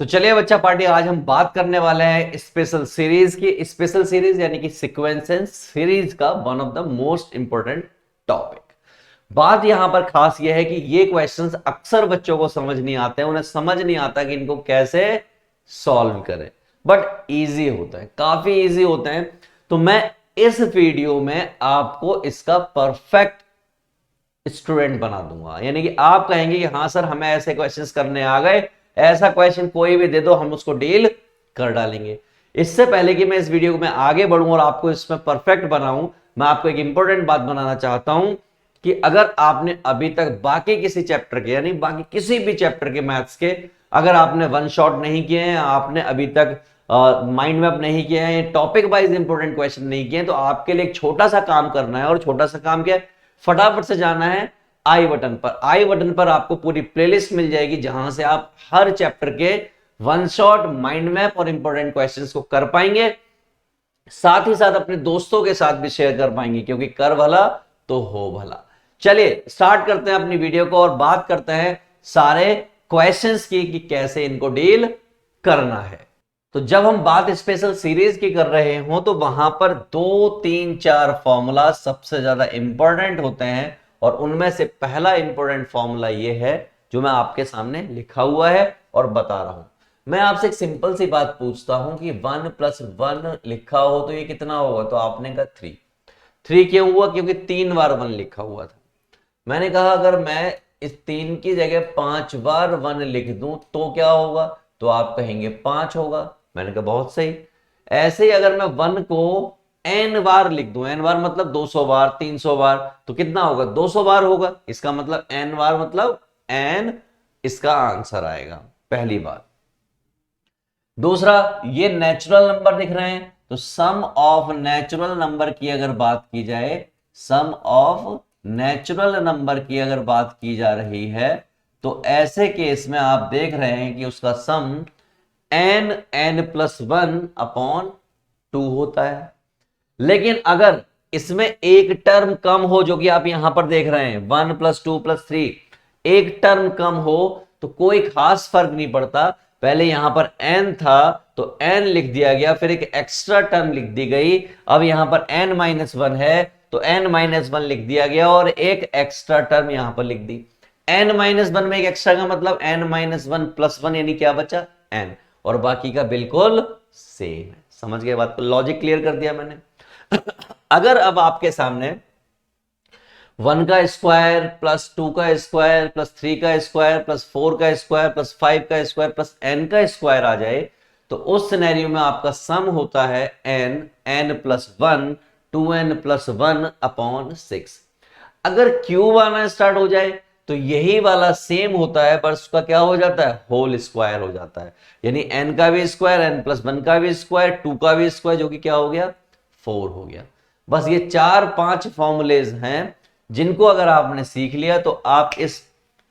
तो चलिए बच्चा पार्टी, आज हम बात करने वाले हैं स्पेशल सीरीज की। स्पेशल सीरीज यानी कि सीक्वेंसेस सीरीज का one of the most important topic. बात यहां पर खास यह है कि ये क्वेश्चंस अक्सर बच्चों को समझ नहीं आते हैं, उन्हें समझ नहीं आता कि इनको कैसे सॉल्व करें, बट इजी होता है, काफी इजी होते हैं। तो मैं इस वीडियो में आपको इसका परफेक्ट स्टूडेंट बना दूंगा, यानी कि आप कहेंगे कि हाँ सर हमें ऐसे क्वेश्चंस करने आ गए, ऐसा क्वेश्चन कोई भी दे दो हम उसको डील कर डालेंगे। इससे पहले कि मैं इस वीडियो को मैं आगे बढ़ूं और आपको इसमें परफेक्ट बनाऊं, मैं आपको एक इंपॉर्टेंट बात बनाना चाहता हूं कि अगर आपने अभी तक बाकी किसी चैप्टर के यानी बाकी किसी भी चैप्टर के मैथ्स के अगर आपने वन शॉट नहीं किए हैं, आपने अभी तक माइंड मैप नहीं किया है, टॉपिक वाइज इंपॉर्टेंट क्वेश्चन नहीं किए हैं, तो आपके लिए एक छोटा सा काम करना है। और छोटा सा काम क्या है, फटाफट से जाना है आई बटन पर। आई बटन पर आपको पूरी प्लेलिस्ट मिल जाएगी जहां से आप हर चैप्टर के वन शॉट, माइंड मैप और इंपॉर्टेंट क्वेश्चंस को कर पाएंगे, साथ ही साथ अपने दोस्तों के साथ भी शेयर कर पाएंगे, क्योंकि कर भला तो हो भला। चलिए स्टार्ट करते हैं अपनी वीडियो को और बात करते हैं सारे क्वेश्चंस की कि कैसे इनको डील करना है। तो जब हम बात स्पेशल सीरीज की कर रहे हो तो वहां पर 2 3 4 फॉर्मूला सबसे ज्यादा इंपॉर्टेंट होते हैं, और उनमें से पहला इंपॉर्टेंट फॉर्मूला यह है जो मैं आपके सामने लिखा हुआ है और बता रहा हूं। मैं आपसे एक सिंपल सी बात पूछता हूं कि 1+1 लिखा हो तो ये कितना होगा, तो आपने कहा 3। 3 क्यों हुआ? क्योंकि 3 बार 1 लिखा हुआ था। मैंने कहा अगर मैं इस 3 की जगह 5 बार 1 लिख दूं तो क्या होगा, तो आप कहेंगे 5 होगा। मैंने कहा बहुत सही। ऐसे ही अगर मैं 1 को n बार लिख दूं, n बार मतलब 200 बार, 300 बार, तो कितना होगा, 200 बार होगा। इसका मतलब n बार मतलब n इसका आंसर आएगा, पहली बात। दूसरा, ये नेचुरल नंबर दिख रहे हैं, तो सम ऑफ नेचुरल नंबर की अगर बात की जाए, सम ऑफ नेचुरल नंबर की अगर बात की जा रही है, तो ऐसे केस में आप देख रहे हैं कि उसका सम n+1/2 होता है। लेकिन अगर इसमें एक टर्म कम हो, जो कि आप यहां पर देख रहे हैं 1+2+3, एक टर्म कम हो तो कोई खास फर्क नहीं पड़ता। पहले यहां पर n था तो n लिख दिया गया, फिर एक एक्स्ट्रा टर्म लिख दी गई। अब यहां पर n-1 है तो n-1 लिख दिया गया और एक एक्स्ट्रा टर्म यहां पर लिख दी। n-1 में एक एक्स्ट्रा का मतलब n-1+1 यानी क्या बचा, n, और बाकी का बिल्कुल सेम है। समझ गए बात को? लॉजिक क्लियर कर दिया मैंने। अगर अब आपके सामने 1 का स्क्वायर प्लस 2 का स्क्वायर प्लस 3 का स्क्वायर प्लस 4 का स्क्वायर प्लस 5 का स्क्वायर प्लस n का स्क्वायर आ जाए, तो उस सिनेरियो में आपका सम होता है n+1 2n+1/6। अगर क्यूब आना स्टार्ट हो जाए तो यही वाला सेम होता है, पर उसका क्या हो जाता है, होल स्क्वायर हो जाता है। यानी n का भी स्क्वायर, n+1 का भी स्क्वायर, 2 का भी स्क्वायर, जो कि क्या हो गया, 4 हो गया। बस ये 4 5 फॉर्मूलेज हैं जिनको अगर आपने सीख लिया तो आप इस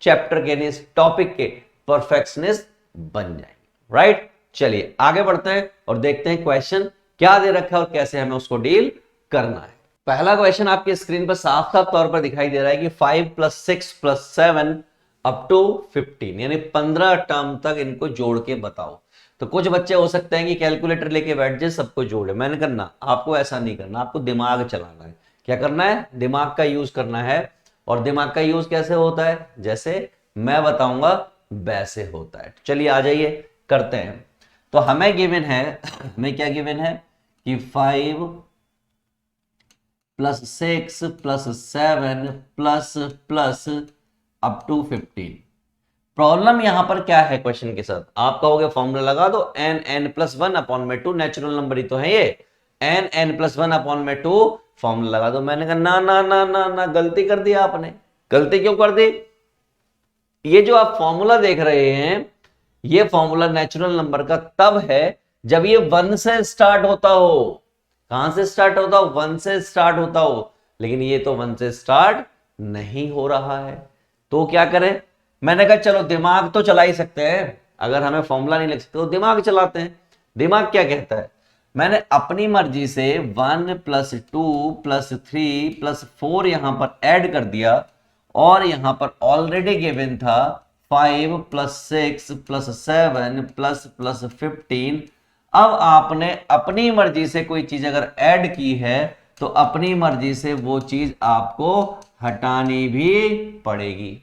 चैप्टर के, इस टॉपिक के परफेक्शनिस्ट बन जाएंगे। राइट, चलिए आगे बढ़ते हैं और देखते हैं क्वेश्चन क्या दे रखा है और कैसे हमें उसको डील करना है। पहला क्वेश्चन आपकी स्क्रीन पर साफ साफ तौर पर दिखाई दे रहा है कि 5+6+7 अप टू 15 यानी 15 टर्म तक इनको जोड़ के बताओ। तो कुछ बच्चे हो सकते हैं कि कैलकुलेटर लेके बैठ जाए, सबको जोड़े। मैंने करना, आपको ऐसा नहीं करना, आपको दिमाग चलाना है। क्या करना है, दिमाग का यूज करना है। और दिमाग का यूज कैसे होता है, जैसे मैं बताऊंगा वैसे होता है। चलिए आ जाइए करते हैं। तो हमें गिवन है, हमें क्या गिवन है कि 5+6+7 प्लस अप टू 15। प्रॉब्लम यहां पर क्या है क्वेश्चन के साथ, आप कहोगे फॉर्मूला लगा दो, n+1/2, नेचुरल नंबर ही तो है ये, n+1/2 फॉर्मूला लगा दो। मैंने कहा ना ना ना ना ना, गलती कर दी आपने। गलती क्यों कर दी? ये जो आप फॉर्मूला देख रहे हैं, ये फॉर्मूला नेचुरल नंबर का तब है जब ये 1 से स्टार्ट होता हो। कहां से स्टार्ट होता हो, 1 से स्टार्ट होता हो। लेकिन ये तो 1 से स्टार्ट नहीं हो रहा है, तो क्या करें? मैंने कहा चलो दिमाग तो चला ही सकते हैं, अगर हमें फॉर्मूला नहीं लिख सकते तो दिमाग चलाते हैं। दिमाग क्या कहता है, मैंने अपनी मर्जी से 1+2+3+4 यहां पर ऐड कर दिया, और यहां पर ऑलरेडी गिवन था 5 प्लस 6 प्लस 7 प्लस प्लस 15। अब आपने अपनी मर्जी से कोई चीज अगर ऐड की है तो अपनी मर्जी से वो चीज आपको हटानी भी पड़ेगी।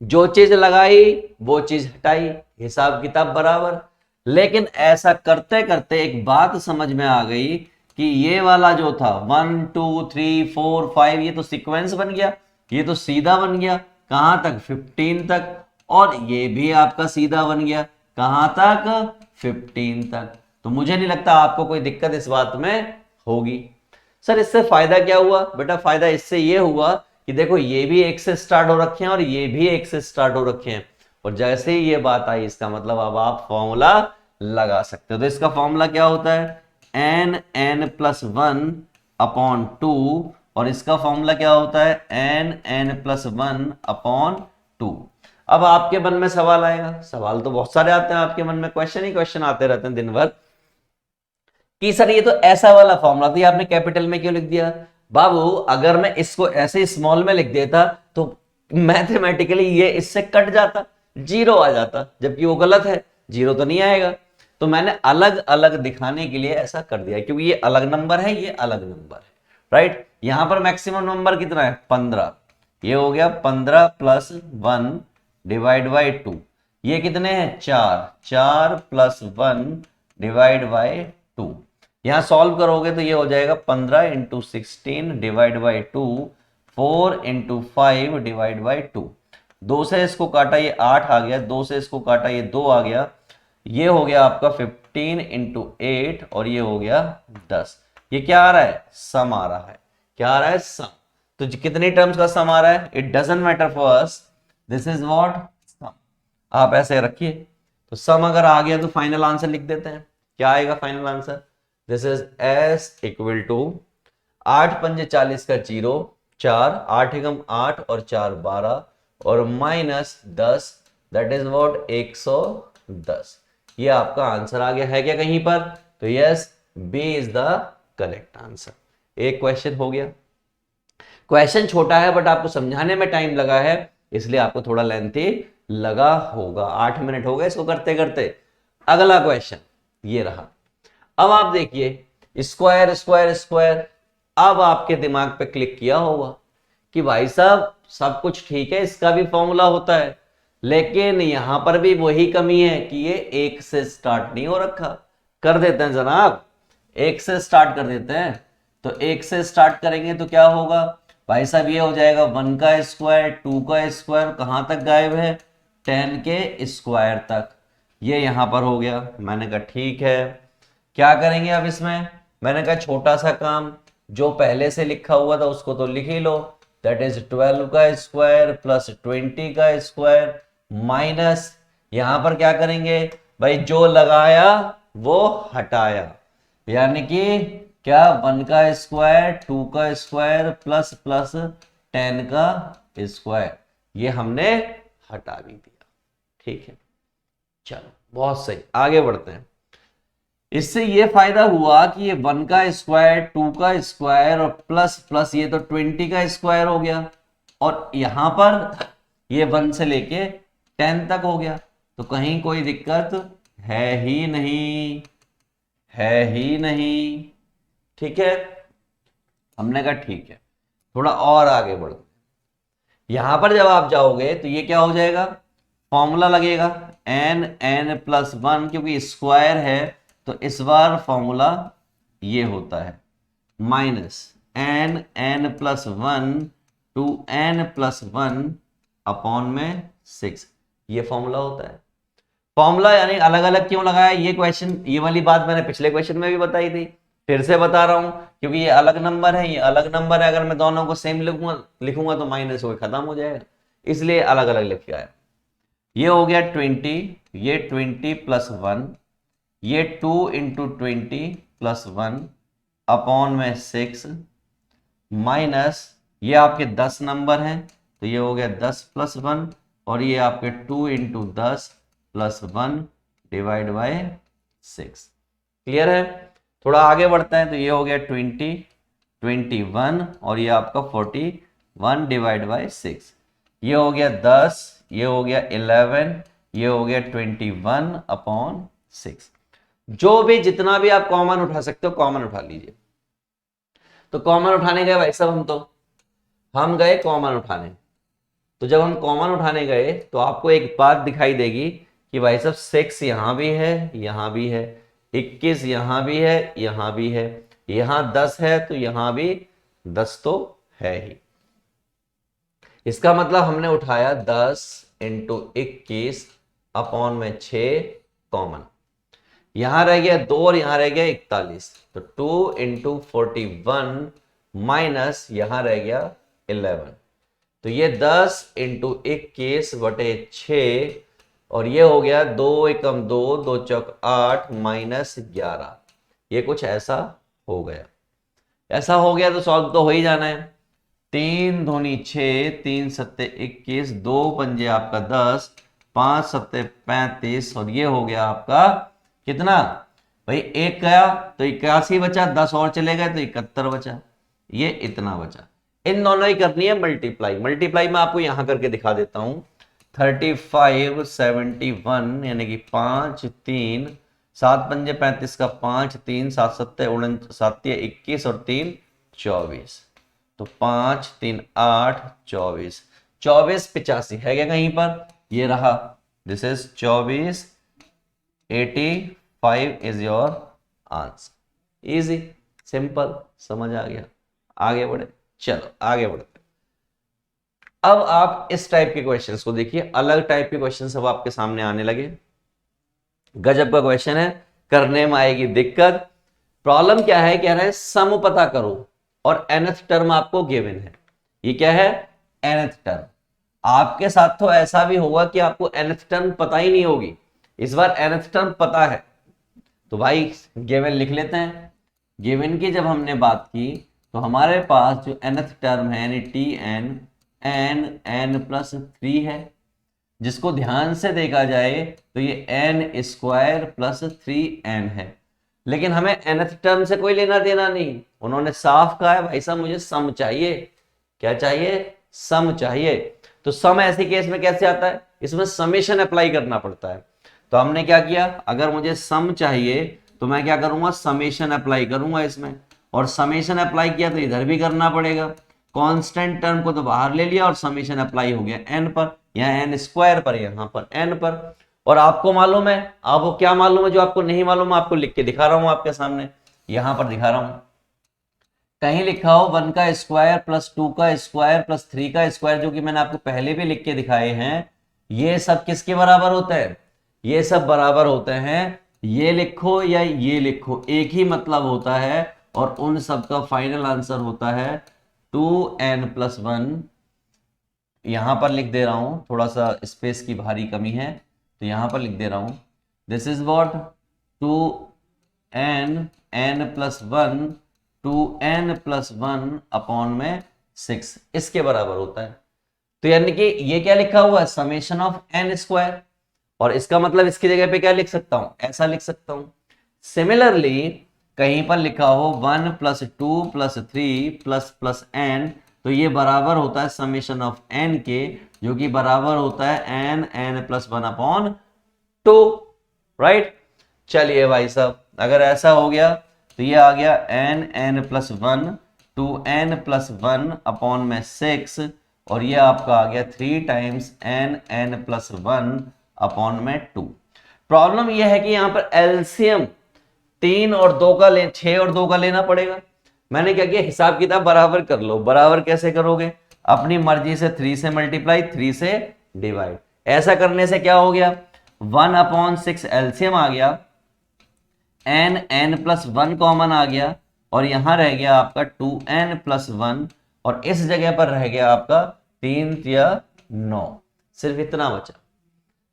जो चीज लगाई वो चीज हटाई, हिसाब किताब बराबर। लेकिन ऐसा करते करते एक बात समझ में आ गई कि ये वाला जो था 1 2 3 4 5 ये तो सीक्वेंस बन गया, ये तो सीधा बन गया कहां तक 15 तक, और ये भी आपका सीधा बन गया कहां तक 15 तक। तो मुझे नहीं लगता आपको कोई दिक्कत इस बात में होगी। सर इससे फायदा क्या हुआ? बेटा फायदा इससे ये हुआ कि देखो ये भी एक से स्टार्ट हो रखे हैं और ये भी एक से स्टार्ट हो रखे हैं, और जैसे ही ये बात आई इसका मतलब अब आप फॉर्मूला लगा सकते हो। तो इसका फॉर्मूला क्या होता है? एन एन प्लस 1 अपॉन 2, और इसका फॉर्मूला क्या होता है? N N plus 1 upon 2। अब आपके मन में सवाल आएगा, सवाल तो बहुत सारे आते हैं आपके मन में, क्वेश्चन ही क्वेश्चन आते रहते हैं दिन भर, कि सर ये तो ऐसा वाला फॉर्मूला था, ये आपने कैपिटल में क्यों लिख दिया? बाबू अगर मैं इसको ऐसे स्मॉल में लिख देता तो मैथमेटिकली ये इससे कट जाता, जीरो आ जाता, जबकि वो गलत है, जीरो तो नहीं आएगा। तो मैंने अलग अलग दिखाने के लिए ऐसा कर दिया, क्योंकि ये अलग नंबर है, ये अलग नंबर है, राइट। यहां पर मैक्सिमम नंबर कितना है? 15। ये हो गया 15 प्लस 1 डिवाइड बाई 2। ये कितने हैं? 4। 4 प्लस 1 डिवाइड बाई 2। यहां सॉल्व करोगे तो ये हो जाएगा 15 into 16 divide by 2, 4 into 5 divide by 2। 2 से इसको काटा ये 8 आ गया, 2 से इसको काटा ये 2 आ गया, ये हो गया आपका 15 इंटू 8, और ये हो गया 10। ये क्या आ रहा है? सम आ रहा है। क्या आ रहा है? सम। तो कितनी टर्म्स का सम आ रहा है? It doesn't matter for us, this is what? Sum. आप ऐसे रखिए, तो सम अगर आ गया तो फाइनल आंसर लिख देते हैं। क्या आएगा final answer? This is S equal to 8 पंजे 40 का 0, 4, 8 एकम 8 और 4 12, और माइनस 10, दैट इज व्हाट? 110। ये आपका आंसर आ गया है क्या कहीं पर? तो yes, B is the correct answer. एक क्वेश्चन हो गया। क्वेश्चन छोटा है बट आपको समझाने में टाइम लगा है, इसलिए आपको थोड़ा लेंथी लगा होगा। 8 मिनट हो गए इसको करते करते। अगला क्वेश्चन ये रहा। अब आप देखिए स्क्वायर स्क्वायर स्क्वायर, अब आपके दिमाग पे क्लिक किया होगा कि भाई साहब सब कुछ ठीक है, इसका भी फॉर्मूला होता है, लेकिन यहां पर भी वही कमी है कि ये एक से स्टार्ट नहीं हो रखा। कर देते हैं जनाब, एक से स्टार्ट कर देते हैं। तो एक से स्टार्ट करेंगे तो क्या होगा भाई साहब? ये हो जाएगा 1 का स्क्वायर, 2 का स्क्वायर, कहां तक गायब है? 10 के स्क्वायर तक। ये यहां पर हो गया। मैंने कहा ठीक है, क्या करेंगे अब इसमें? मैंने कहा छोटा सा काम, जो पहले से लिखा हुआ था उसको तो लिख ही लो, दैट इज 12 का स्क्वायर प्लस 20 का स्क्वायर, माइनस यहां पर क्या करेंगे भाई? जो लगाया वो हटाया, यानी कि क्या? 1 का स्क्वायर, 2 का स्क्वायर प्लस प्लस 10 का स्क्वायर, ये हमने हटा भी दिया। ठीक है, चलो बहुत सही, आगे बढ़ते हैं। इससे ये फायदा हुआ कि ये 1 का स्क्वायर, 2 का स्क्वायर और प्लस प्लस ये तो 20 का स्क्वायर हो गया, और यहां पर ये 1 से लेके 10 तक हो गया। तो कहीं कोई दिक्कत है ही नहीं, है ही नहीं। ठीक है, हमने कहा ठीक है, थोड़ा और आगे बढ़ो। यहां पर जब आप जाओगे तो ये क्या हो जाएगा? फॉर्मूला लगेगा एन एन प्लस 1, क्योंकि स्क्वायर है तो इस बार फॉर्मूला ये होता है minus N N plus 1 two N plus 1 upon में 6। ये फॉर्मूला होता है। फॉर्मूला यानी अलग अलग क्यों लगाया? ये क्वेश्चन, ये वाली बात मैंने पिछले क्वेश्चन में भी बताई थी, फिर से बता रहा हूं, क्योंकि ये अलग नंबर है, ये अलग नंबर है। अगर मैं दोनों को सेम लिखूंगा तो माइनस हो खत्म हो जाएगा, इसलिए अलग अलग लिखा है। ये हो गया 20, ये 20 प्लस 1, ये 2 इंटू 20 प्लस 1 अपॉन में 6, माइनस ये आपके 10 नंबर हैं तो ये हो गया 10 प्लस 1, और ये आपके 2 into 10 plus 1 divide by 6। Clear है? थोड़ा आगे बढ़ते हैं तो ये हो गया 20, 21, और ये आपका 41 डिवाइड बाय 6। ये हो गया 10, ये हो गया 11, ये हो गया 21/6। जो भी जितना भी आप कॉमन उठा सकते हो कॉमन उठा लीजिए। तो कॉमन उठाने गए भाई साहब, हम गए कॉमन उठाने। तो जब हम कॉमन उठाने गए तो आपको एक बात दिखाई देगी कि भाई साहब 6 यहां भी है, यहां भी है, 21 यहां भी है, यहां भी है, यहां 10 है, तो यहां भी 10 तो है ही। इसका मतलब हमने उठाया 10 इंटू 21 अपॉन में 6 कॉमन। यहां रह गया 2 और यहां रह गया 41, तो 2 इंटू 41 माइनस यहां रह गया 11, तो ये 10 इंटू 21 बटे 6, और ये हो गया 2 एकम 2, 2 चौक 8 माइनस 11। ये कुछ ऐसा हो गया। ऐसा हो गया तो सॉल्व तो हो ही जाना है। 3 दूनी 6, 3 सत्ते 21, 2 पंजे आपका 10, 5 सत्ते 35, और ये हो गया आपका कितना भाई, एक गया तो 81 बचा, 10 और चले गए तो 71 बचा, ये इतना बचा। इन दोनों ही करनी है मल्टीप्लाई। मल्टीप्लाई मैं आपको यहां करके दिखा देता हूं। 35 71 यानी कि 5 3 7 पंजे 35 का 5 3 7 सत्ते 21 और 3 24, तो 5 3 8 24, 24 85 है क्या कहीं पर, ये रहा, this is 24, 85 is your answer. Easy, simple, समझ आ गया। आगे बढ़े, चलो आगे बढ़ते। अब आप इस टाइप के क्वेश्चंस को देखिए, अलग टाइप के क्वेश्चंस अब आपके सामने आने लगे। गजब का क्वेश्चन है, करने में आएगी दिक्कत। प्रॉब्लम क्या है, कह रहा है सम पता करो और nth टर्म आपको गिवन है। ये क्या है, nth टर्म। आपके साथ तो ऐसा भी होगा कि आपको nth टर्म पता ही नहीं होगी। इस बार nth टर्म पता है, तो भाई गिवन लिख लेते हैं। गिवन की जब हमने बात की तो हमारे पास जो nth टर्म है यानी Tn n+3 है, जिसको ध्यान से देखा जाए तो ये n² + 3n है। लेकिन हमें nth टर्म से कोई लेना देना नहीं, उन्होंने साफ कहा है भाई साहब मुझे सम चाहिए। क्या चाहिए, सम चाहिए। तो सम ऐसे केस में कैसे आता है, इसमें समेशन अप्लाई करना पड़ता है। तो हमने क्या किया, अगर मुझे सम चाहिए तो मैं क्या करूंगा, समेशन अप्लाई करूंगा इसमें, और समेशन अप्लाई किया तो इधर भी करना पड़ेगा। कांस्टेंट टर्म को तो बाहर ले लिया और समेशन अप्लाई हो गया n पर, यहाँ n² पर, यहाँ पर n पर। और आपको मालूम है, आपको क्या मालूम है जो आपको नहीं मालूम, आपको लिख के दिखा रहा हूं आपके सामने, यहां पर दिखा रहा हूं। कहीं लिखा हो 1 का स्क्वायर प्लस 2 का स्क्वायर प्लस 3 का स्क्वायर, जो कि मैंने आपको पहले भी लिख के दिखाए हैं, ये सब किसके बराबर होता है, ये सब बराबर होते हैं, ये लिखो या ये लिखो एक ही मतलब होता है, और उन सब का फाइनल आंसर होता है 2n+1। यहां पर लिख दे रहा हूं, थोड़ा सा स्पेस की भारी कमी है तो यहां पर लिख दे रहा हूं, this is what 2n+1 2n+1 upon में 6 इसके बराबर होता है। तो यानी कि ये क्या लिखा हुआ है, समेशन ऑफ n², और इसका मतलब इसकी जगह पे क्या लिख सकता हूं, ऐसा लिख सकता हूं। सिमिलरली कहीं पर लिखा हो 1 + 2 + 3 + n, तो ये बराबर होता है समेशन ऑफ n के, जो कि बराबर होता है n+1 अपॉन 2, राइट। चलिए भाई साहब, अगर ऐसा हो गया तो ये आ गया n+1 2n+1 अपॉन में 6, और ये आपका आ गया 3 टाइम्स n+1 अपॉन में 2। प्रॉब्लम यह है कि यहां पर एलसीएम 3 और 2 का 6 और 2 का लेना पड़ेगा। मैंने क्या किया, हिसाब किताब बराबर कर लो। बराबर कैसे करोगे, अपनी मर्जी से 3 से मल्टीप्लाई 3 से डिवाइड। ऐसा करने से क्या हो गया, 1/6 एलसीएम आ गया, n+1 कॉमन आ गया, और यहां रह गया आपका 2n+1, और इस जगह पर रह गया आपका 3 या 9, सिर्फ इतना बचा।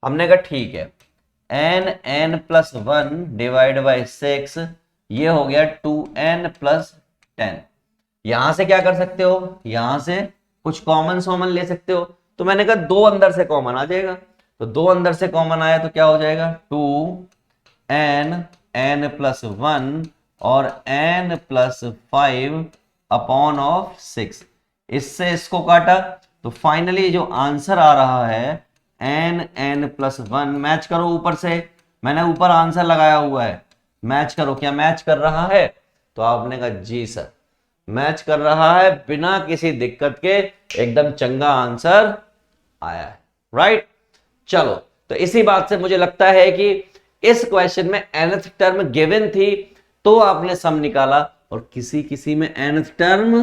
हमने कहा ठीक है, n+1 डिवाइड बाई 6, ये हो गया 2n+10। यहां से क्या कर सकते हो, यहां से कुछ कॉमन ले सकते हो, तो मैंने कहा 2 अंदर से कॉमन आ जाएगा, तो 2 अंदर से कॉमन आया तो क्या हो जाएगा 2n+1 और n+5 अपॉन ऑफ 6। इससे इसको काटा तो फाइनली जो आंसर आ रहा है n+1 मैच करो ऊपर से, मैंने ऊपर आंसर लगाया हुआ है, मैच करो, क्या मैच कर रहा है? तो आपने कहा जी सर मैच कर रहा है, बिना किसी दिक्कत के एकदम चंगा आंसर आया है, राइट। चलो, तो इसी बात से मुझे लगता है कि इस क्वेश्चन में nth टर्म गिवन थी तो आपने सम निकाला, और किसी किसी में nth टर्म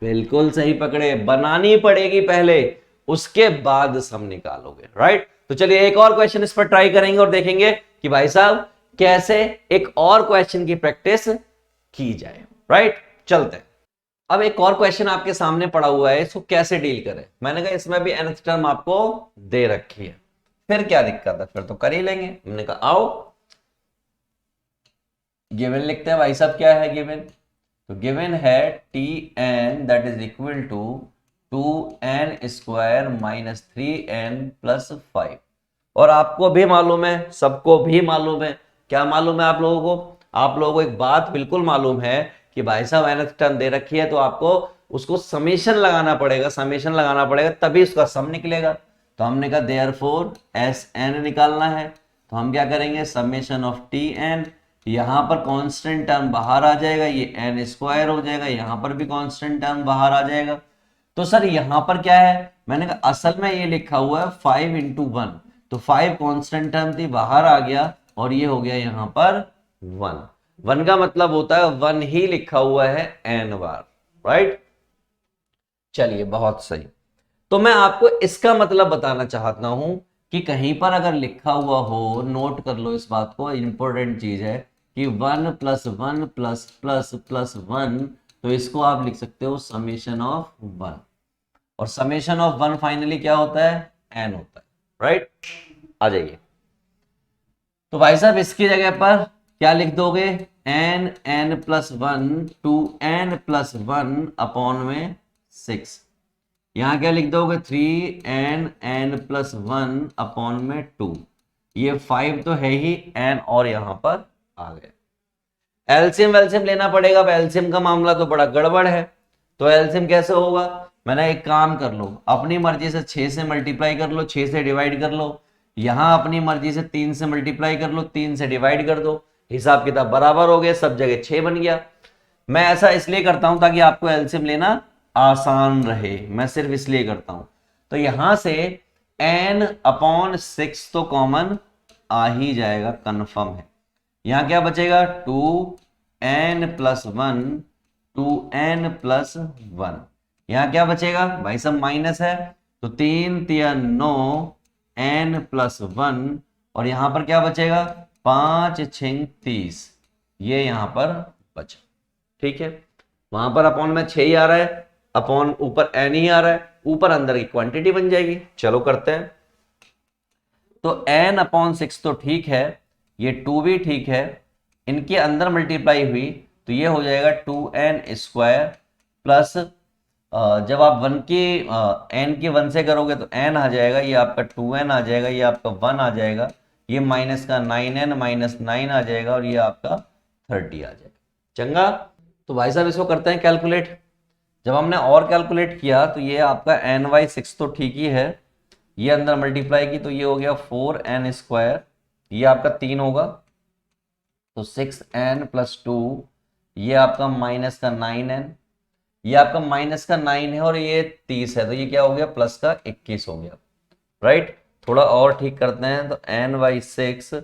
बिल्कुल सही पकड़े, बनानी पड़ेगी पहले, उसके बाद सम निकालोगे, राइट। तो चलिए एक और क्वेश्चन इस पर ट्राई करेंगे और देखेंगे कि भाई साहब कैसे एक और क्वेश्चन की प्रैक्टिस की जाए, राइट। चलते हैं, अब एक और क्वेश्चन आपके सामने पड़ा हुआ है, इसको कैसे डील करें। मैंने कहा इसमें भी nth टर्म आपको दे रखी है, फिर क्या दिक्कत है, फिर तो कर ही लेंगे। हमने कहा आओ गिवन लिखते हैं भाई साहब, क्या है गिवन, तो गिवन है Tn that is equal to 2n² minus 3n+5। और आपको भी मालूम है, सबको भी मालूम है, क्या मालूम है आप लोगों को? आप लोगों को एक बात बिल्कुल मालूम है कि भाई साहब nth टर्म दे रखी है तो आपको उसको समेशन लगाना पड़ेगा, समेशन लगाना पड़ेगा तभी उसका सम निकलेगा। तो हमने कहा देयरफॉर Sn निकालना है, तो हम क्या करेंगे, समेशन ऑफ Tn, यहां पर कांस्टेंट टर्म बाहर आ जाएगा, ये n² हो जाएगा, यहां पर भी कांस्टेंट टर्म बाहर आ जाएगा। तो सर यहां पर क्या है, मैंने कहा असल में ये लिखा हुआ है 5×1, तो 5 कांस्टेंट टर्म थी, बाहर आ गया और ये हो गया यहां पर 1 का मतलब होता है 1 ही लिखा हुआ है n बार, राइट। चलिए बहुत सही, तो मैं आपको इसका मतलब बताना चाहता हूं कि कहीं पर अगर लिखा हुआ हो, नोट कर लो इस बात को, इंपॉर्टेंट चीज है कि 1+1+++1, तो इसको आप लिख सकते हो समेशन ऑफ 1, और समेशन ऑफ 1 फाइनली क्या होता है, n होता है, राइट। आ जाइए, तो भाई साहब इसकी जगह पर क्या लिख दोगे, n+1 2n+1 अपॉन में 6, यहां क्या लिख दोगे 3n+1 अपॉन में 2, ये 5 तो है ही, n और यहां पर आ गया। एलसीएम वेलसीएम लेना पड़ेगा, अब एलसीएम का मामला तो बड़ा गड़बड़ है, तो एलसीएम कैसे होगा, मैंने एक काम कर लो, अपनी मर्जी से 6 से मल्टीप्लाई कर लो, 6 से डिवाइड कर लो, यहां अपनी मर्जी से 3 से मल्टीप्लाई कर लो, 3 से डिवाइड कर दो, हिसाब किताब बराबर हो गया, सब जगह 6 बन गया। मैं ऐसा इसलिए करता हूं ताकि आपको एलसीएम लेना आसान रहे, मैं सिर्फ इसलिए करता हूं। तो यहां से n/6 तो कॉमन आ ही जाएगा, कंफर्म है। यहां क्या बचेगा 2n+1 2n+1, यहां क्या बचेगा भाई सब माइनस है, तो 3 3 9 n+1, और यहां पर क्या बचेगा 5 6 30, ये यहां पर बचा, ठीक है। वहां पर अपॉन में 6 ही आ रहा है, अपॉन ऊपर n ही आ रहा है, ऊपर अंदर की क्वांटिटी बन जाएगी। चलो करते हैं, तो n/6 तो ठीक है, ये 2 भी ठीक है, इनके अंदर मल्टीप्लाई हुई तो ये हो जाएगा 2n² प्लस, जब आप 1 की n की 1 से करोगे तो n आ जाएगा, ये आपका 2n आ जाएगा, ये आपका 1 आ जाएगा, ये माइनस का 9n माइनस 9 आ जाएगा, और ये आपका 30 आ जाएगा। चंगा, तो भाई साहब इसको करते हैं कैलकुलेट। जब हमने और कैलकुलेट किया तो ये आपका n/6 तो ठीक ही है, ये अंदर मल्टीप्लाई की तो ये हो गया 4n², ये आपका 3 होगा, तो 6n+2, ये आपका माइनस का 9n, ये आपका माइनस का 9 है, और ये 30 है, तो ये क्या हो गया प्लस का 21 हो गया, राइट। थोड़ा और ठीक करते हैं, तो n/6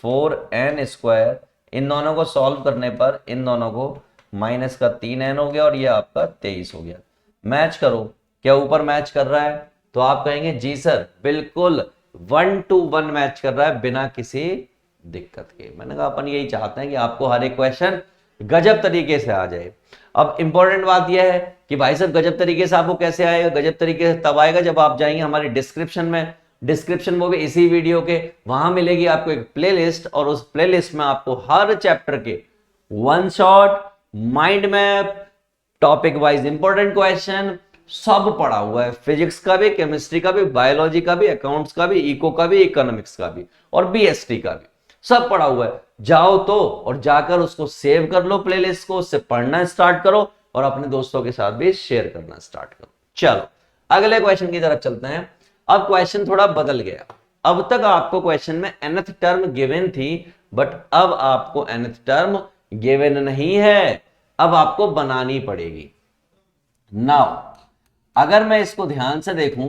4n², इन दोनों को सॉल्व करने पर इन दोनों को माइनस का 3n हो गया, और ये आपका 23 हो गया। मैच करो, क्या ऊपर मैच कर रहा है, तो आप कहेंगे जी सर बिल्कुल 1 to 1 मैच कर रहा है बिना किसी दिक्कत के। मैंने कहा अपन यही चाहते हैं कि आपको हर एक क्वेश्चन गजब तरीके से आ जाए। अब इंपॉर्टेंट बात यह है कि भाई साहब गजब तरीके से आपको कैसे आएगा, गजब तरीके से तब आएगा जब आप जाएंगे हमारी डिस्क्रिप्शन में, डिस्क्रिप्शन वो भी इसी वीडियो के, वहां मिलेगी आपको एक प्लेलिस्ट, और उस प्लेलिस्ट में आपको हर चैप्टर के 1 shot, mind map, topic wise important question सब पढ़ा हुआ है, फिजिक्स का भी, केमिस्ट्री का भी, बायोलॉजी का भी, अकाउंट्स का भी, इको का भी, इकोनॉमिक्स का भी, और बीएसटी का भी, सब पढ़ा हुआ है। जाओ तो और जाकर उसको सेव कर लो प्लेलिस्ट को, उससे पढ़ना स्टार्ट करो और अपने दोस्तों के साथ भी शेयर करना स्टार्ट करो। चलो अगले क्वेश्चन की तरफ चलते हैं। अब क्वेश्चन थोड़ा बदल गया। अब तक आपको क्वेश्चन में nth टर्म गिवन थी, बट अब आपको nth टर्म गिवन नहीं है, अब आपको बनानी पड़ेगी। नाउ अगर मैं इसको ध्यान से देखूं,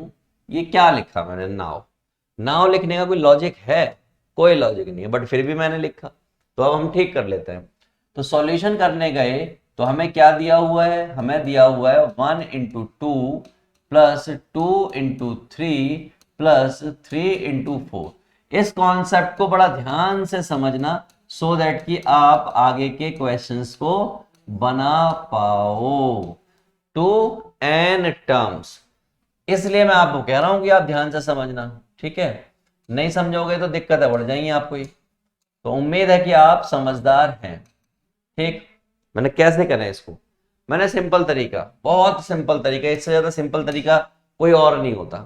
ये क्या लिखा मैंने, नाउ। नाउ लिखने का कोई लॉजिक है? कोई लॉजिक नहीं है, बट फिर भी मैंने लिखा, तो अब हम ठीक कर लेते हैं। तो सॉल्यूशन करने गए तो हमें क्या दिया हुआ है, हमें दिया हुआ है 1 into 2 plus 2 into 3 plus 3 into 4। इस कॉन्सेप्ट को बड़ा ध्यान से समझना, सो दैट कि आप आगे के क्वेश्चंस को बना पाओ। टू एन टर्म्स, इसलिए मैं आपको कह रहा हूं कि आप ध्यान से समझना, ठीक है? नहीं समझोगे तो दिक्कतें बढ़ जाएंगी आपको ही। तो उम्मीद है कि आप समझदार हैं, ठीक? मैंने कैसे करें इसको, मैंने सिंपल तरीका, बहुत सिंपल तरीका, इससे ज्यादा सिंपल तरीका कोई और नहीं होता।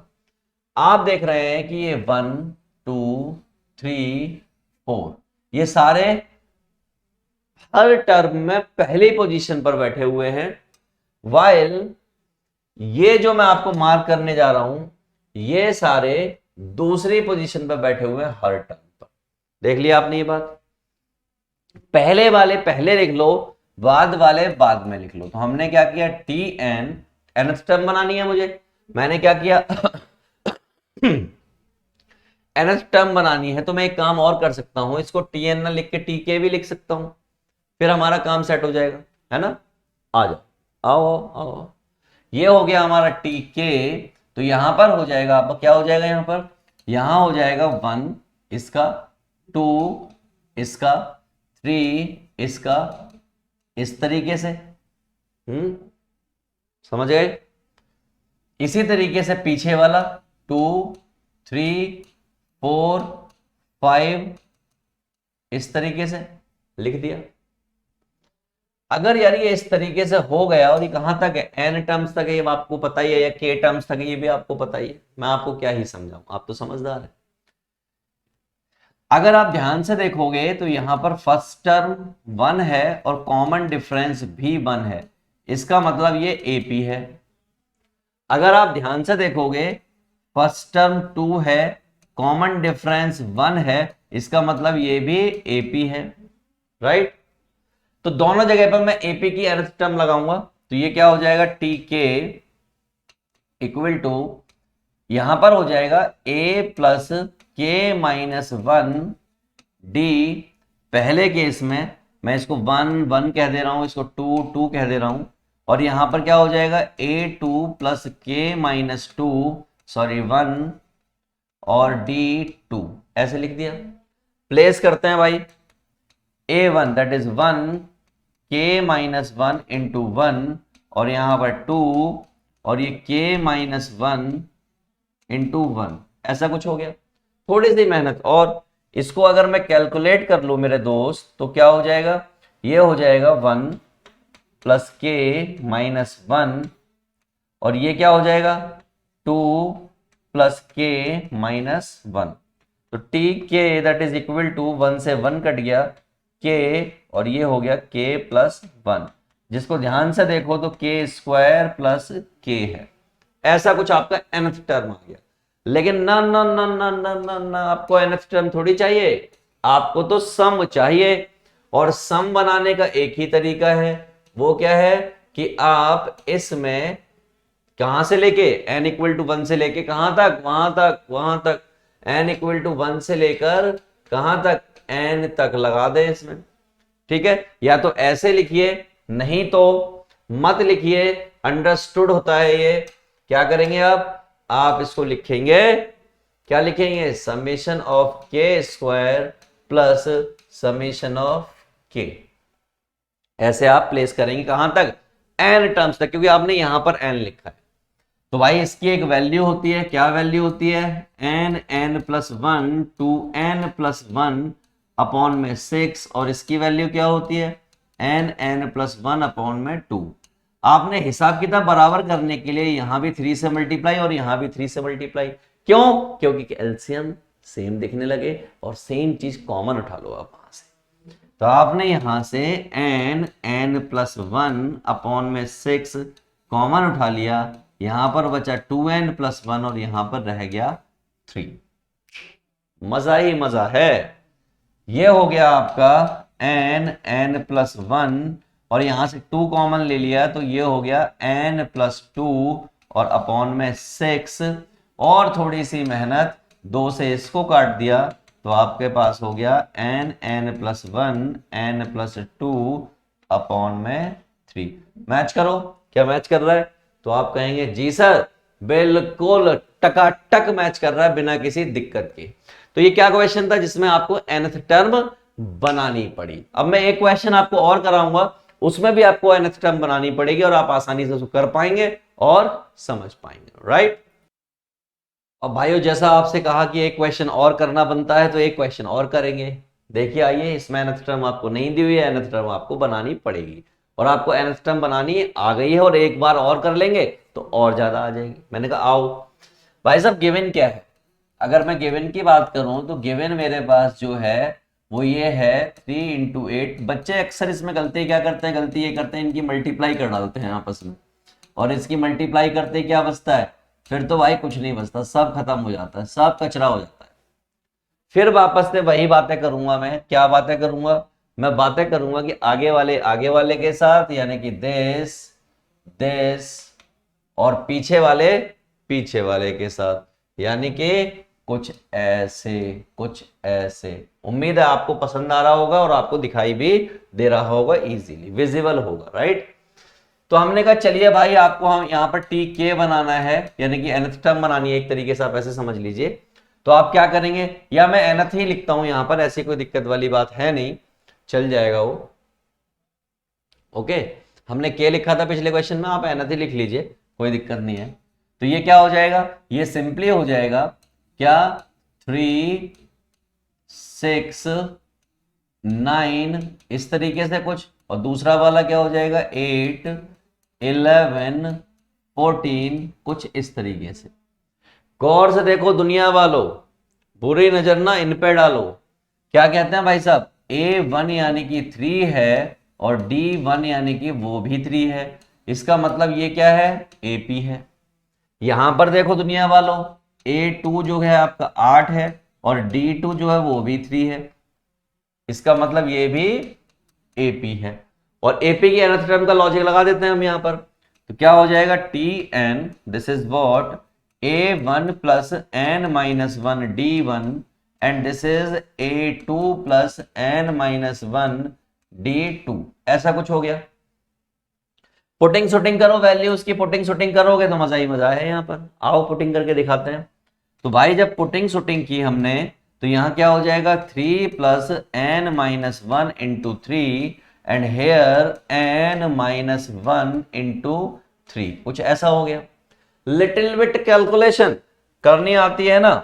आप देख रहे हैं कि ये 1 2 3 4 ये सारे हर टर्म में पहली पोजीशन पर बैठे हुए हैं, वाइल ये जो मैं आपको मार्क करने जा रहा हूं ये सारे दूसरी पोजीशन पर बैठे हुए हैं हर टर्म पर। देख लिया आपने ये बात? पहले वाले पहले लिख लो, बाद वाले बाद में लिख लो। तो हमने क्या किया, टी एन, nth टर्म बनानी है मुझे, मैंने क्या किया nth टर्म बनानी है, तो मैं एक काम और कर सकता हूं, इसको टी एन ना लिख के टी के भी लिख सकता हूं, फिर हमारा काम सेट हो जाएगा, है ना? आ जाओ, आओ आओ आओ। ये हो गया हमारा टी के। तो यहां पर हो जाएगा, आपका क्या हो जाएगा, यहां हो जाएगा 1 इसका, 2 इसका, 3 इसका, इस तरीके से। समझ गए? इसी तरीके से पीछे वाला 2 3 4 5 इस तरीके से लिख दिया। अगर यार ये इस तरीके से हो गया, और ये कहां तक है, एन टर्म्स तक है, ये आपको पता ही है, या के टर्म्स तक है, ये भी आपको पता ही है, मैं आपको क्या ही समझाऊं, आप तो समझदार है। अगर आप ध्यान से देखोगे तो यहां पर फर्स्ट टर्म 1 है और कॉमन डिफरेंस भी 1 है, इसका मतलब ये एपी है। अगर आप ध्यान से देखोगे फर्स्ट टर्म 2 है, कॉमन डिफरेंस 1 है, इसका मतलब ये भी एपी है, राइट? तो दोनों जगह पर मैं एपी की nth टर्म लगाऊंगा, तो ये क्या हो जाएगा, टी के इक्वल टू, यहां पर हो जाएगा a प्लस के माइनस 1 डी। पहले केस में मैं इसको 1 1 कह दे रहा हूं, इसको 2 2 कह दे रहा हूं, और यहां पर क्या हो जाएगा a2 प्लस के माइनस 2 सॉरी 1 और d2, ऐसे लिख दिया। प्लेस करते हैं भाई, a1 दैट इज 1 के माइनस 1 इंटू 1, और यहां पर 2 और ये के माइनस 1 इंटू 1, ऐसा कुछ हो गया। थोड़ी सी मेहनत, और इसको अगर मैं कैलकुलेट कर लूं मेरे दोस्त, तो क्या हो जाएगा, ये हो जाएगा 1 प्लस के माइनस 1, और ये क्या हो जाएगा 2 प्लस के माइनस 1। तो टी के दैट इज इक्वल टू 1 से 1 कट गया के, और ये हो गया के प्लस 1, जिसको ध्यान से देखो तो के स्क्वायर प्लस के है। ऐसा कुछ आपका nth टर्म आ गया। लेकिन ना ना ना ना ना ना ना, आपको nth टर्म थोड़ी चाहिए, आपको तो सम चाहिए, और सम बनाने का एक ही तरीका है, वो क्या है कि आप इसमें कहां से लेके n इक्वल टू 1 से लेके कहां तक, वहां तक n इक्वल टू 1 से लेकर कहां तक, n तक लगा दे इसमें, ठीक है? या तो ऐसे लिखिए, नहीं तो मत लिखिए, अंडरस्टूड होता है ये। क्या करेंगे आप इसको लिखेंगे, क्या लिखेंगे, समेशन ऑफ के स्क्वायर प्लस समेशन ऑफ के, ऐसे आप प्लेस करेंगे कहां तक, n टर्म्स तक, क्योंकि आपने यहां पर n लिखा है। तो भाई इसकी एक वैल्यू होती है, क्या वैल्यू होती है, n plus 1 two n plus 1 upon में 6, और इसकी वैल्यू क्या होती है, n प्लस 1 अपॉन में 2। आपने हिसाब किताब बराबर करने के लिए यहां भी 3 से मल्टीप्लाई और यहां भी 3 से मल्टीप्लाई, क्यों, क्योंकि एलसीएम सेम दिखने लगे और सेम चीज कॉमन उठा लो आप वहां से। तो आपने यहां से n प्लस 1 अपॉन में 6 कॉमन उठा लिया, यहां पर बचा 2n+1 और यहां पर रह गया 3। मजा ही मजा है। ये हो गया आपका n+1 और यहां से 2 कॉमन ले लिया तो ये हो गया n+2 और अपॉन में 6 और थोड़ी सी मेहनत 2 से इसको काट दिया तो आपके पास हो गया n+1 n+2 अपॉन में 3। मैच करो, क्या मैच कर रहा है? तो आप कहेंगे जी सर बिल्कुल टकाटक मैच कर रहा है बिना किसी दिक्कत के। तो ये क्या क्वेश्चन था जिसमें आपको nth टर्म बनानी पड़ी। अब मैं एक क्वेश्चन आपको और कराऊंगा, उसमें भी आपको nth टर्म बनानी पड़ेगी और आप आसानी से उसको कर पाएंगे और समझ पाएंगे, राइट। अब भाइयों जैसा आपसे कहा कि एक क्वेश्चन और करना बनता है तो एक क्वेश्चन और करेंगे। देखिए आइए, इसमें nth टर्म आपको नहीं दी हुई है, nth टर्म आपको बनानी पड़ेगी और आपको nth टर्म बनानी आ गई है और एक बार और कर लेंगे तो और ज्यादा आ जाएगी। मैंने कहा आओ भाई साहब, गिवन क्या है? अगर मैं गिवन की बात करूं तो गिवन मेरे पास जो है वो ये है 3 × 8। बच्चे अक्सर इसमें गलती क्या करते हैं, गलती ये करते हैं इनकी मल्टीप्लाई कर डालते हैं आपस में और इसकी मल्टीप्लाई करते क्या बचता है? फिर तो भाई कुछ नहीं बचता, सब खत्म हो जाता है, सब कचरा हो जाता है। फिर वापस से वही बातें करूंगा मैं। क्या बातें करूंगा? मैं बातें करूंगा कि आगे वाले के साथ यानी कि दिस और पीछे वाले के साथ यानी कि कुछ ऐसे। उम्मीद है आपको पसंद आ रहा होगा और आपको दिखाई भी दे रहा होगा, इजीली विजिबल होगा, राइट। तो हमने कहा चलिए भाई आपको हम यहाँ पर टी के बनाना है यानी कि nth टर्म बनानी है, एक तरीके से आप ऐसे समझ लीजिए। तो आप क्या करेंगे, या मैं nth ही लिखता हूं यहां पर, ऐसी कोई दिक्कत वाली बात है नहीं, चल जाएगा वो। ओके, हमने के लिखा था पिछले क्वेश्चन में, आप nth ही लिख लीजिए, कोई दिक्कत नहीं है। तो ये क्या हो जाएगा, ये सिंपली हो जाएगा क्या 3 6 9 इस तरीके से कुछ, और दूसरा वाला क्या हो जाएगा 8 11 14 कुछ इस तरीके से। गौर से देखो दुनिया वालों, बुरी नजर ना इन पे डालो। क्या कहते हैं भाई साहब, A1 यानी कि 3 है और D1 यानी कि वो भी 3 है, इसका मतलब ये क्या है AP है। यहां पर देखो दुनिया वालों, A2 जो है आपका 8 है और D2 जो है वो भी 3 है, इसका मतलब ये भी AP है। और AP की nth टर्म का लॉजिक लगा देते हैं हम यहां पर। तो क्या हो जाएगा Tn, this is what A1 plus n-1 D1 and this is A2 plus n-1 D2, ऐसा कुछ हो गया। पुटिंग शूटिंग करो, वैल्यूज की पुटिंग शूटिंग करोगे तो मजा ही मजा है यहाँ पर। आओ पुटिंग करके दिखाते हैं। तो भाई जब पुटिंग शूटिंग की हमने तो यहाँ क्या हो जाएगा 3 plus n-1 into 3 and here n-1 into 3, कुछ ऐसा हो गया। लिटिल बिट कैलकुलेशन करनी आती है ना,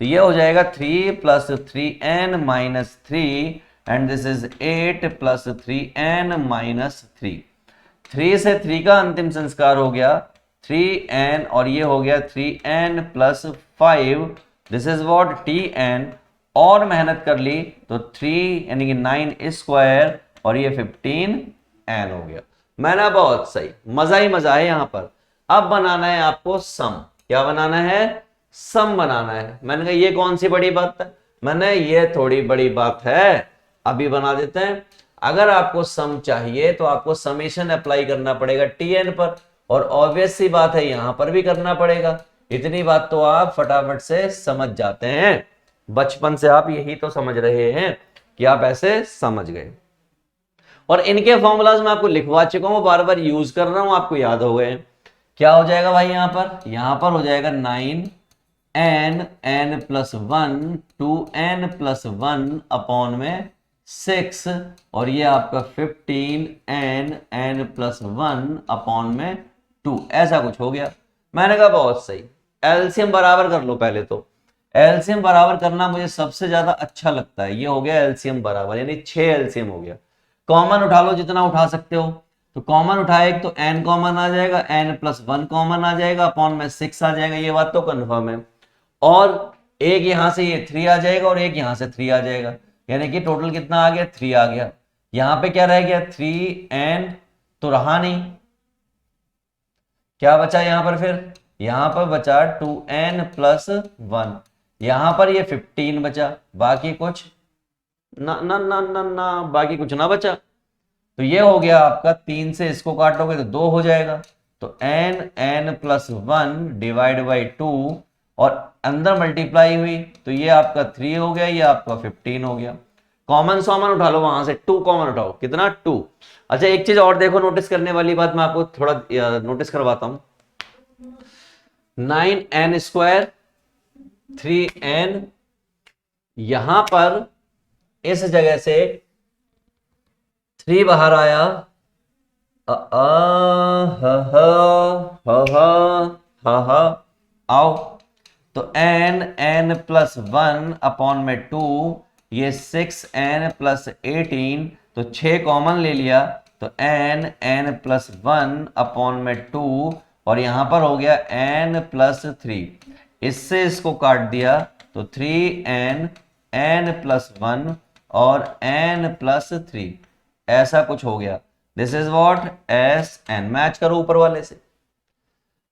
तो ये हो जाएगा 3 plus 3n-3 and this is 8 plus 3n-3। 3 से 3 का अंतिम संस्कार हो गया 3n और ये हो गया 3n plus 5, this is what Tn। और मेहनत कर ली तो 3 यानी कि 9 स्क्वायर और ये 15n हो गया। मैंने बहुत सही, मजा ही मजा है यहां पर। अब बनाना है आपको सम। क्या बनाना है? सम बनाना है। मैंने कहा ये कौन सी बड़ी बात है, मैंने ये थोड़ी बड़ी बात है, अभी बना देते हैं। अगर आपको सम चाहिए तो आपको समेशन अप्लाई करना पड़ेगा Tn पर, और ऑब्वियस सी बात है यहां पर भी करना पड़ेगा। इतनी बात तो आप फटाफट से समझ जाते हैं, बचपन से आप यही तो समझ रहे हैं कि आप ऐसे समझ गए। और इनके फॉर्मूलाज मैं आपको लिखवा चुका हूं, बार बार यूज कर रहा हूं, आपको याद हो गए। क्या हो जाएगा भाई यहां पर हो जाएगा 9n+1 2n+1 अपॉन में 6 और ये आपका 15n+1 अपॉन में 2, ऐसा कुछ हो गया। मैंने कहा बहुत सही। एलसीएम बराबर कर लो पहले तो। एलसीएम बराबर करना मुझे सबसे ज्यादा अच्छा लगता है। ये हो गया एलसीएम बराबर, यानी 6 एलसीएम हो गया। कॉमन उठा लो जितना उठा सकते हो। तो कॉमन उठाए तो n कॉमन आ जाएगा, n+1 कॉमन आ जाएगा, अपॉन में 6 आ जाएगा, ये बात तो कंफर्म है। और एक यहां से ये 3 आ जाएगा और एक यहां से 3 आ जाएगा, यानी कि टोटल कितना आ गया 3 आ गया। यहां पे क्या रह गया 3n तो रहा नहीं, क्या बचा यहां पर, फिर यहां पर बचा 2n+1, यहां पर ये 15 बचा, बाकी कुछ ना ना ना ना ना, बाकी कुछ ना बचा। तो ये हो गया आपका, 3 से इसको काटोगे तो 2 हो जाएगा, तो n+1 / 2, और अंदर मल्टीप्लाई हुई तो ये आपका 3 हो गया, ये आपका 15 हो गया। कॉमन सॉमन उठा लो वहां से, 2 कॉमन उठाओ, कितना 2। अच्छा एक चीज और देखो, नोटिस करने वाली बात मैं आपको थोड़ा नोटिस करवाता हूं। 9n², 3n, यहां पर इस जगह से 3 बाहर आया, आओ, तो n+1/2, ये 6n+18, तो 6 कॉमन ले लिया, तो n+1/2, और यहां पर हो गया n+3, इससे इसको काट दिया तो 3n, n+1 और n+3, ऐसा कुछ हो गया। This is what Sn, match करो ऊपर वाले से।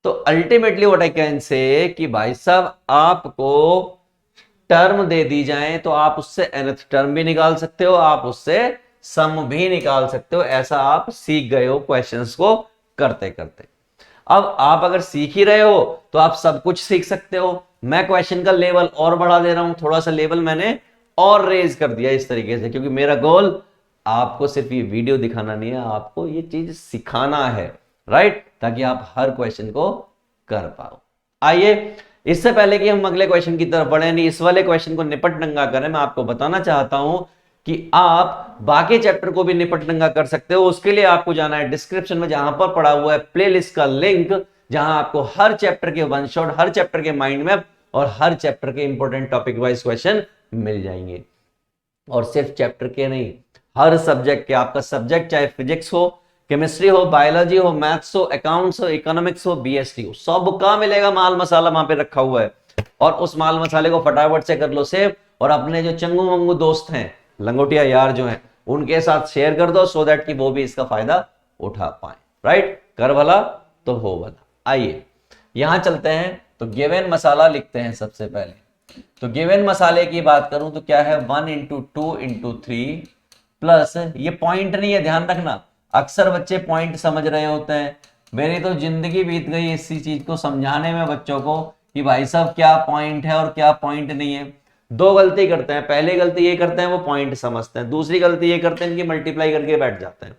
तो ultimately what I can say कि भाई साहब आपको टर्म दे दी जाए तो आप उससे nth टर्म भी निकाल सकते हो, आप उससे सम भी निकाल सकते हो, ऐसा आप सीख गए हो क्वेश्चंस को करते करते। अब आप अगर सीख ही रहे हो तो आप सब कुछ सीख सकते हो। मैं क्वेश्चन का लेवल और बढ़ा दे रहा हूं, थोड़ा सा लेवल मैंने और रेज कर दिया इस तरीके से, क्योंकि मेरा गोल आपको सिर्फ ये वीडियो दिखाना नहीं है, आपको ये चीज सिखाना है, राइट, ताकि आप हर क्वेश्चन को कर पाओ। आइए, इससे पहले कि हम अगले क्वेश्चन की तरफ बढ़े, नहीं इस वाले क्वेश्चन को निपट नंगा करें, मैं आपको बताना चाहता हूं कि आप बाकी चैप्टर को भी निपट नंगा कर सकते हो। उसके लिए आपको जाना है डिस्क्रिप्शन में, जहां पर पड़ा हुआ है प्लेलिस्ट का लिंक, जहां आपको हर चैप्टर के वन शॉट, हर चैप्टर के माइंड मैप और हर चैप्टर के इंपॉर्टेंट टॉपिक वाइज क्वेश्चन मिल जाएंगे। और सिर्फ चैप्टर के नहीं, हर सब्जेक्ट के, आपका सब्जेक्ट चाहे फिजिक्स हो, केमिस्ट्री हो, बायोलॉजी हो, मैथ्स हो, अकाउंट्स हो, इकोनॉमिक्स हो, बीएसटी हो, सबका मिलेगा माल मसाला वहां पे रखा हुआ है। और उस माल मसाले को फटाफट से कर लो सेव, और अपने जो चंगू मंगू दोस्त हैं, लंगोटिया यार जो हैं, उनके साथ शेयर कर दो, सो दैट कि वो भी इसका फायदा उठा पाए। राइट, कर भला तो हो भला। आइए यहां चलते हैं, तो गिवन मसाला लिखते हैं सबसे पहले। तो गिवन मसाले की बात करूं तो क्या है, 1 × 2 × 3 प्लस, ये पॉइंट नहीं है, ध्यान रखना, अक्सर बच्चे पॉइंट समझ रहे होते हैं। मेरी तो जिंदगी बीत गई इसी चीज को समझाने में बच्चों को कि भाई साहब क्या पॉइंट है और क्या पॉइंट नहीं है। दो गलती करते हैं, पहली गलती ये करते हैं वो पॉइंट समझते हैं, दूसरी गलती ये करते हैं कि मल्टीप्लाई करके बैठ जाते हैं,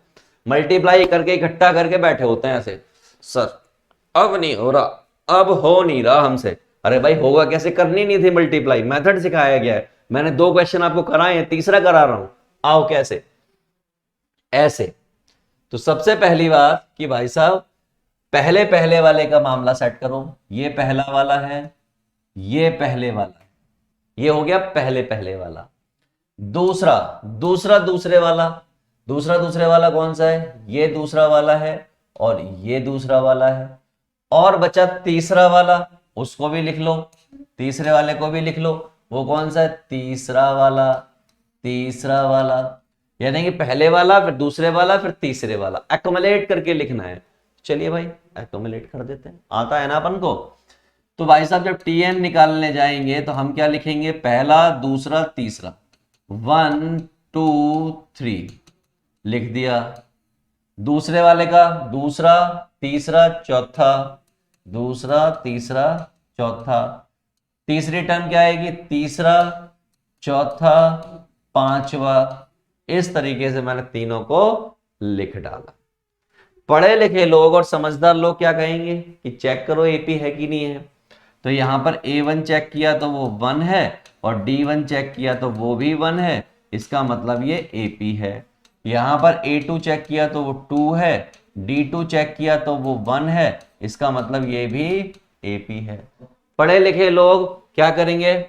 मल्टीप्लाई करके इकट्ठा करके बैठे होते हैं ऐसे, सर अब नहीं हो रहा, अब हो नहीं रहा हमसे। अरे भाई होगा कैसे, करनी नहीं थी मल्टीप्लाई, मेथड सिखाया गया है, मैंने 2 क्वेश्चन आपको कराए हैं, तीसरा करा रहा हूं, आओ कैसे, ऐसे। तो सबसे पहली बात कि भाई साहब पहले पहले वाले का मामला सेट करो, ये पहला वाला है, ये पहले वाला है, ये हो गया पहले पहले वाला। दूसरा दूसरा दूसरे वाला, दूसरा दूसरे वाला कौन सा है, ये दूसरा वाला है और ये दूसरा वाला है। और बचा तीसरा वाला, उसको भी लिख लो, तीसरे वाले को भी लिख लो, वो कौन सा है, तीसरा वाला, तीसरा वाला, यानी कि पहले वाला फिर दूसरे वाला फिर तीसरे वाला, एक्युमुलेट करके लिखना है। चलिए भाई एक्युमुलेट कर देते हैं, आता है ना अपन को। तो भाई साहब जब टीएन निकालने जाएंगे तो हम क्या लिखेंगे, पहला दूसरा तीसरा, 1 2 3 लिख दिया। दूसरे वाले का दूसरा तीसरा चौथा, दूसरा तीसरा चौथा, तीसरी टर्म क्या आएगी, तीसरा चौथा पांचवा। इस तरीके से मैंने तीनों को लिख डाला। पढ़े लिखे लोग और समझदार लोग क्या कहेंगे कि चेक करो एपी है कि नहीं है। तो यहां पर A1 चेक किया तो वो 1 है, और D1 चेक किया तो वो भी 1 है, इसका मतलब ये एपी है। यहां पर A2 चेक किया तो वो 2 है, D2 चेक किया तो वो 1 है, इसका मतलब ये भी एपी है। पढ़े लिखे लोग क्या करेंगे,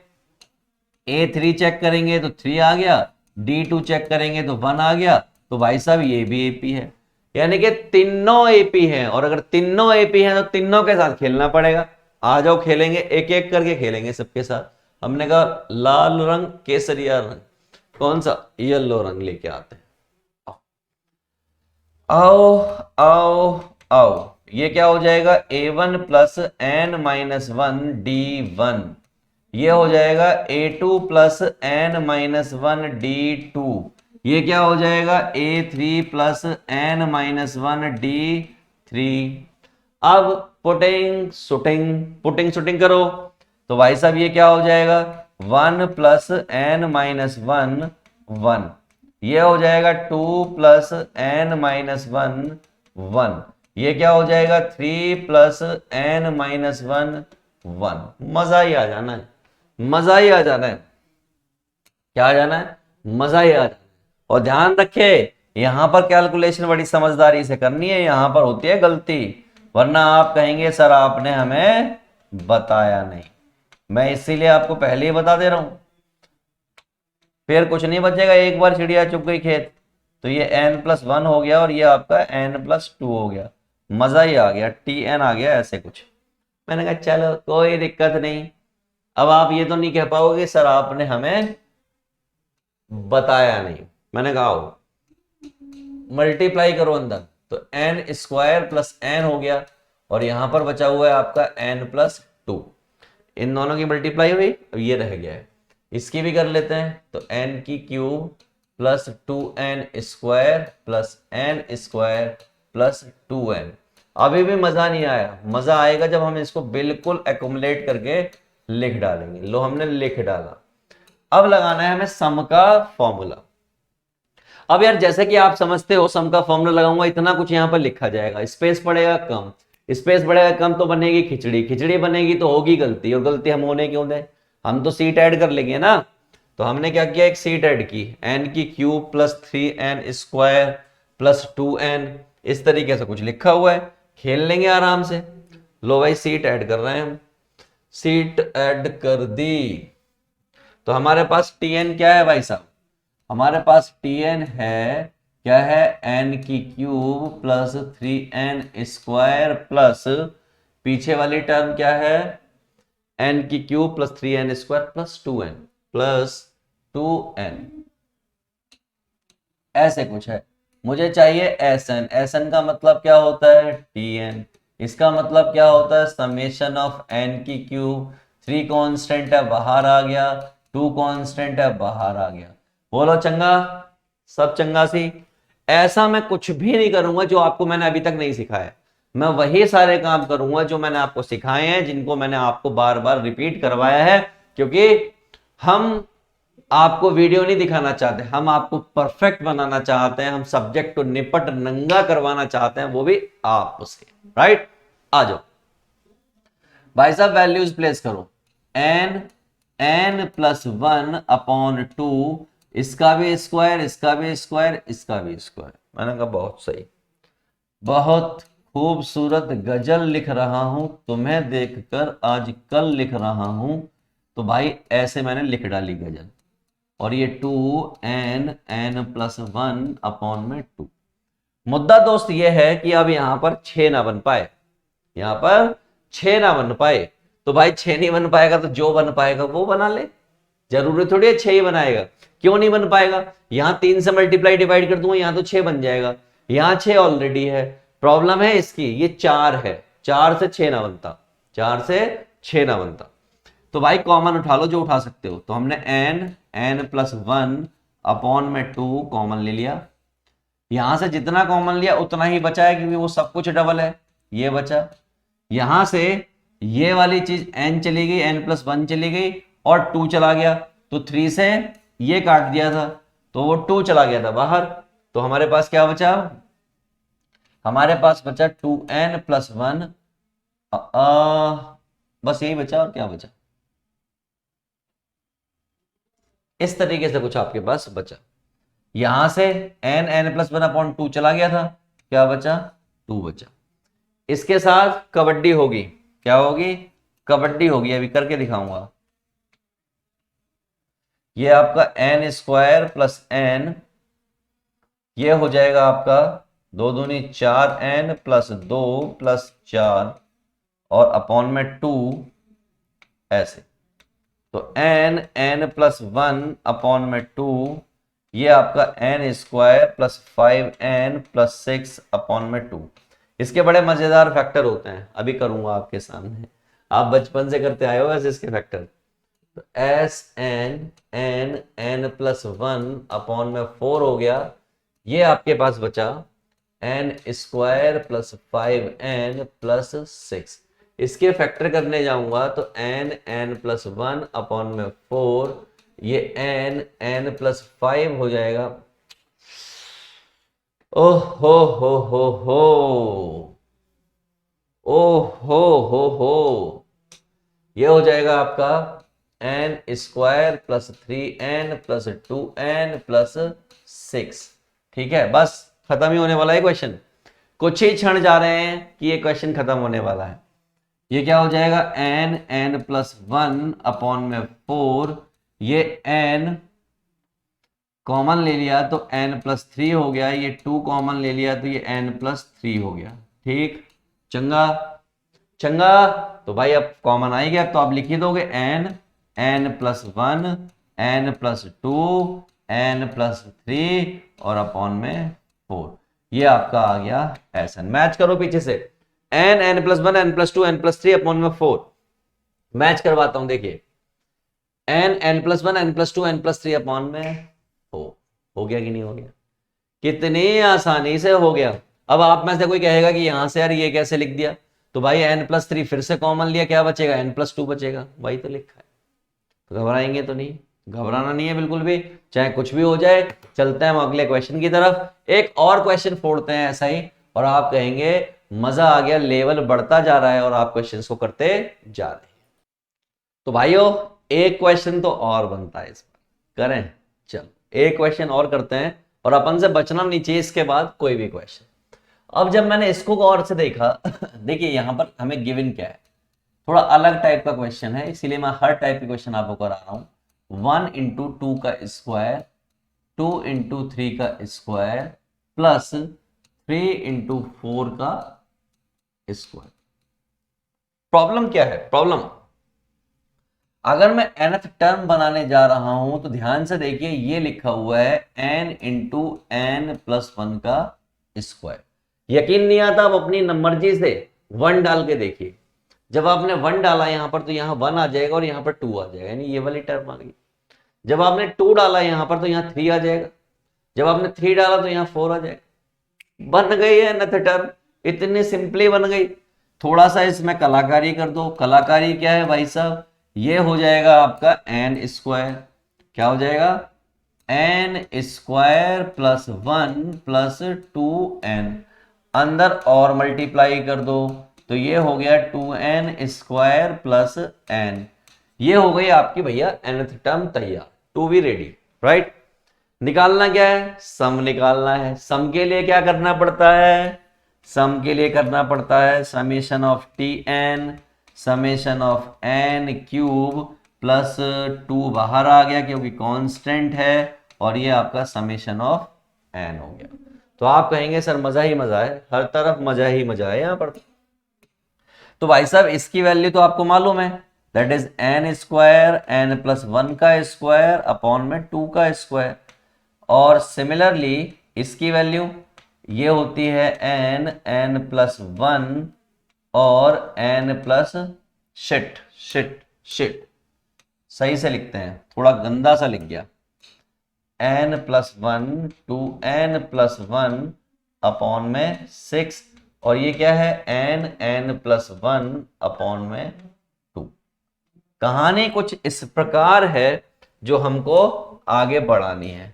A3 चेक करेंगे तो 3 आ गया, D2 चेक करेंगे तो 1 आ गया, तो भाई साहब ये भी एपी है। यानी कि तीनों एपी हैं, और अगर तीनों एपी हैं तो तीनों के साथ खेलना पड़ेगा। आ जाओ खेलेंगे, एक एक करके खेलेंगे सबके साथ। हमने कहा लाल रंग केसरिया रंग, कौन सा, येलो रंग लेके आते हैं। आओ आओ आओ, ये क्या हो जाएगा a1 plus N minus one d1, ये हो जाएगा a2 plus N minus one d2, ये क्या हो जाएगा a3 plus N minus one d3। अब पुटिंग करो तो भाई साहब ये क्या हो जाएगा 1 प्लस एन माइनस वन 1, ये हो जाएगा 2 प्लस एन माइनस वन 1, ये क्या हो जाएगा 3 प्लस एन माइनस वन 1। मजा ही आ जाना है, मजा ही आ जाना है। क्या आ जाना है? मजा ही आ जाना है। और ध्यान रखे यहां पर कैलकुलेशन बड़ी समझदारी से करनी है, यहां पर होती है गलती, वरना आप कहेंगे सर आपने हमें बताया नहीं। मैं इसीलिए आपको पहले ही बता दे रहा हूं, फिर कुछ नहीं बचेगा। एक बार चिड़िया चुग गई खेत, तो ये n+1 हो गया और ये आपका n+2 हो गया, मजा ही आ गया, tn आ गया ऐसे कुछ। मैंने कहा चलो कोई दिक्कत नहीं। अब आप ये तो नहीं कह पाओगे सर आपने हमें बताया नहीं। मैंने कहा मल्टीप्लाई करो अंदर, तो n² प्लस n हो गया और यहां पर बचा हुआ है आपका n+2। इन दोनों की मल्टीप्लाई हुई, अब ये रह गया है, इसकी भी कर लेते हैं। तो n³ plus 2n² plus n² plus 2n। अभी भी मजा नहीं आया, मजा आएगा जब हम इसको बिल्कुल एक्युमुलेट करके लिख डालेंगे। लो हमने लिख डाला, अब लगाना है हमें सम का फॉर्मूला। अब यार जैसे कि आप समझते हो सम का फॉर्मूला लगाऊंगा इतना कुछ यहां पर लिखा जाएगा, स्पेस पड़ेगा कम, स्पेस बढ़ेगा कम तो बनेगी खिचड़ी, खिचड़ी बनेगी तो होगी गलती, और गलती हम होने क्यों दें, हम तो सीट ऐड कर लेंगे ना। तो हमने क्या किया, एक सीट ऐड की, n³ plus 3n² plus 2n, इस तरीके से कुछ लिखा हुआ है, खेल लेंगे आराम से। लो भाई सीट ऐड कर रहे हैं हम, सीट ऐड कर दी, तो हमारे पास tn क्या है भाई साहब, हमारे पास tn है क्या है n³ प्लस 3n² प्लस पीछे वाली टर्म क्या है n³ plus 3n² plus 2n plus 2n, ऐसे कुछ है। मुझे चाहिए Sn, Sn का मतलब क्या होता है tn, इसका मतलब क्या होता है समेशन ऑफ n³, 3 कांस्टेंट है बाहर आ गया, 2 कांस्टेंट है बाहर आ गया। बोलो चंगा, सब चंगा सी। ऐसा मैं कुछ भी नहीं करूंगा जो आपको मैंने अभी तक नहीं सिखाया, मैं वही सारे काम करूंगा जो मैंने आपको सिखाए हैं, जिनको मैंने आपको बार बार रिपीट करवाया है, क्योंकि हम आपको वीडियो नहीं दिखाना चाहते, हम आपको परफेक्ट बनाना चाहते हैं, हम सब्जेक्ट को निपट नंगा करवाना चाहते हैं, वो भी आपसे। राइट, आ जाओ भाई साहब, वैल्यूज प्लेस करो। n+1/2, इसका भी स्क्वायर, इसका भी स्क्वायर, इसका भी स्क्वायर। मैंने कहा बहुत सही, बहुत खूबसूरत गजल लिख रहा हूं, तुम्हें देखकर आज कल लिख रहा हूं। तो भाई ऐसे मैंने लिख डाली गजल, और ये 2n+1/2। मुद्दा दोस्त ये है कि अब यहां पर 6 ना बन पाए, यहां पर 6 ना बन पाए, तो भाई 6 नहीं बन पाएगा तो जो बन पाएगा वो बना ले, जरूरी थोड़ी है 6 ही बनाएगा। क्यों नहीं बन पाएगा, यहां 3 से मल्टीप्लाई डिवाइड कर दूंगा, यहां तो 6 बन जाएगा, यहां 6 ऑलरेडी है। प्रॉब्लम है इसकी, ये 4 है, 4 से 6 ना बनता, 4 से 6 ना बनता। तो भाई कॉमन उठा लो जो उठा सकते हो, तो हमने n+1/2 कॉमन ले लिया, यहां से जितना कॉमन लिया उतना ही बचा है क्योंकि वो सब कुछ डबल है, ये बचा। यहां से ये वाली चीज n चली गई, n+1 चली गई और 2 चला गया, तो 3 से ये काट दिया था तो वो 2 चला गया था बाहर, तो हमारे पास क्या बचा, हमारे पास बचा 2n+1, बस यही बचा, और क्या बचा, इस तरीके से कुछ आपके पास बचा। यहां से n+1/2 चला गया था, क्या बचा, 2 बचा। इसके साथ कबड्डी होगी, क्या होगी, कबड्डी होगी, अभी करके दिखाऊंगा। ये आपका n² प्लस n, ये हो जाएगा आपका 2 दूनी 4n प्लस 2 प्लस 4 और अपॉन में 2, ऐसे। तो n+1/2, ये आपका n² plus 5n plus 6 upon में 2। इसके बड़े मजेदार फैक्टर होते हैं, अभी करूंगा आपके सामने, आप बचपन से करते आए हो वैसे इसके फैक्टर। तो S N N N plus one upon में 4 हो गया, ये आपके पास बचा N square plus 5n plus 6। इसके फैक्टर करने जाऊंगा तो एन एन प्लस 1 अपॉन में 4, ये एन एन प्लस 5 हो जाएगा। ओह हो हो, ये हो जाएगा आपका N square plus 3n plus 2n plus 6। ठीक है, बस खत्म ही होने वाला है क्वेश्चन, कुछ ही क्षण जा रहे हैं कि ये क्वेश्चन खत्म होने वाला है। ये क्या हो जाएगा एन एन प्लस 1 अपॉन में 4, ये n कॉमन ले लिया तो n प्लस 3 हो गया, ये 2 कॉमन ले लिया तो ये n प्लस 3 हो गया। ठीक, चंगा चंगा, तो भाई अब कॉमन आ गया, तो आप लिख ही दोगे n n plus 1 n plus 2 n plus 3 और अपॉन में 4, ये आपका आ गया ऐसा। मैच करो पीछे से, n n plus 1 n plus 2 n plus 3 upon में 4, मैच करवाता हूं, देखिए n n plus 1 n plus 2 n plus 3 upon में 4, हो गया कि नहीं हो गया? कितनी आसानी से हो गया। अब आप में से कोई कहेगा कि यहां से यार ये कैसे लिख दिया, तो भाई n प्लस 3 फिर से कॉमन लिया, क्या बचेगा n प्लस 2 बचेगा, वही तो लिखा है। तो घबराएंगे तो नहीं, घबराना नहीं है बिल्कुल भी, चाहे कुछ भी हो जाए। चलते हैं हम अगले क्वेश्चन की तरफ, एक और क्वेश्चन फोड़ते हैं ऐसा ही, और आप कहेंगे मजा आ गया, लेवल बढ़ता जा रहा है और आप क्वेश्चन को करते जा रहे हैं। तो भाइयों एक क्वेश्चन तो और बनता है इस पर, करें? चलो एक क्वेश्चन और करते हैं, और अपन से बचना नहीं चाहिए इसके बाद कोई भी क्वेश्चन। अब जब मैंने इसको गौर से देखा देखिए यहां पर हमें गिवन क्या है, थोड़ा अलग टाइप का क्वेश्चन है, इसीलिए मैं हर टाइप के क्वेश्चन आपको करा रहा हूं। 1 इंटू 2 का स्क्वायर, 2 इंटू 3 का स्क्वायर प्लस 3 इंटू 4 का स्क्वायर। प्रॉब्लम क्या है? प्रॉब्लम, अगर मैं nth टर्म बनाने जा रहा हूं तो ध्यान से देखिए, ये लिखा हुआ है n इंटू n प्लस 1 का स्क्वायर। यकीन नहीं आता, आप अपनी मर्जी से 1 डाल के देखिए, जब आपने 1 डाला यहां पर तो यहां 1 आ जाएगा और यहां पर 2 आ जाएगा, यानी ये वाली टर्म आ गई। जब आपने 2 डाला यहां पर तो यहां 3 आ जाएगा, जब आपने 3 डाला तो यहां 4 आ जाएगा, बन गई है nth टर्म, इतनी सिंपली बन गई। थोड़ा सा इसमें कलाकारी कर दो, कलाकारी क्या है भाई साहब, ये हो जाएगा आपका n स्क्वायर, क्या हो जाएगा n square plus 1 plus 2n, अंदर और मल्टीप्लाई कर दो तो ये हो गया 2n स्क्वायर प्लस n, ये हो गई आपकी भैया nth टर्म तैयार, टू बी रेडी, राइट। निकालना क्या है? सम निकालना है। सम के लिए क्या करना पड़ता है? सम के लिए करना पड़ता है summation of tn summation of n cube plus 2 बाहर आ गया क्योंकि कांस्टेंट है, और ये आपका समेशन ऑफ n हो गया। तो आप कहेंगे सर मजा ही मजा है, हर तरफ मजा ही मजा है यहां पर। तो भाई साहब इसकी वैल्यू तो आपको मालूम है, that is n square n plus 1 का स्क्वायर अपॉन में 2 का स्क्वायर, और सिमिलरली इसकी वैल्यू ये होती है n प्लस 1 और n plus shit shit shit, सही से लिखते हैं, थोड़ा गंदा सा लिख गया, n plus 1 two n plus 1 upon में 6, और ये क्या है n प्लस 1 अपॉन में 2। कहानी कुछ इस प्रकार है जो हमको आगे बढ़ानी है,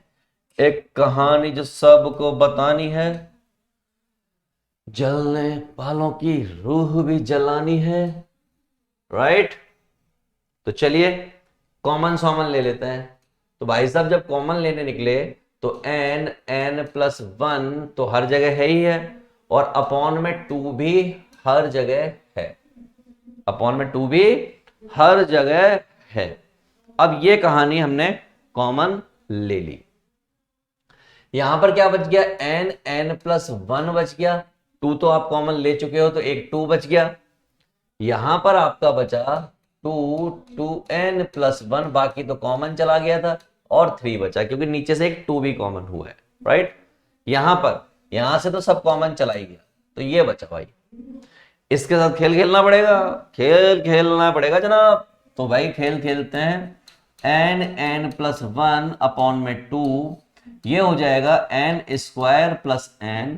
एक कहानी जो सबको बतानी है, जलने वालों की रूह भी जलानी है, राइट। तो चलिए कॉमन सॉमन ले लेते हैं। तो भाई साहब जब कॉमन लेने निकले तो n प्लस 1 तो हर जगह है ही है, और अपॉन में 2 भी हर जगह है, अपॉन में 2 भी हर जगह है। अब ये कहानी हमने कॉमन ले ली, यहां पर क्या बच गया n प्लस 1 बच गया, 2 तो आप कॉमन ले चुके हो तो एक 2 बच गया, यहां पर आपका बचा 2n प्लस 1, बाकी तो कॉमन चला गया था, और 3 बचा क्योंकि नीचे से एक 2 भी कॉमन हुआ है, राइट। यहां से तो सब कॉमन चला ही गया, तो ये बचा भाई, इसके साथ खेल खेलना पड़ेगा, खेल खेलना पड़ेगा जनाब। तो भाई खेल खेलते हैं, n+1 अपॉन में 2, ये हो जाएगा n² n,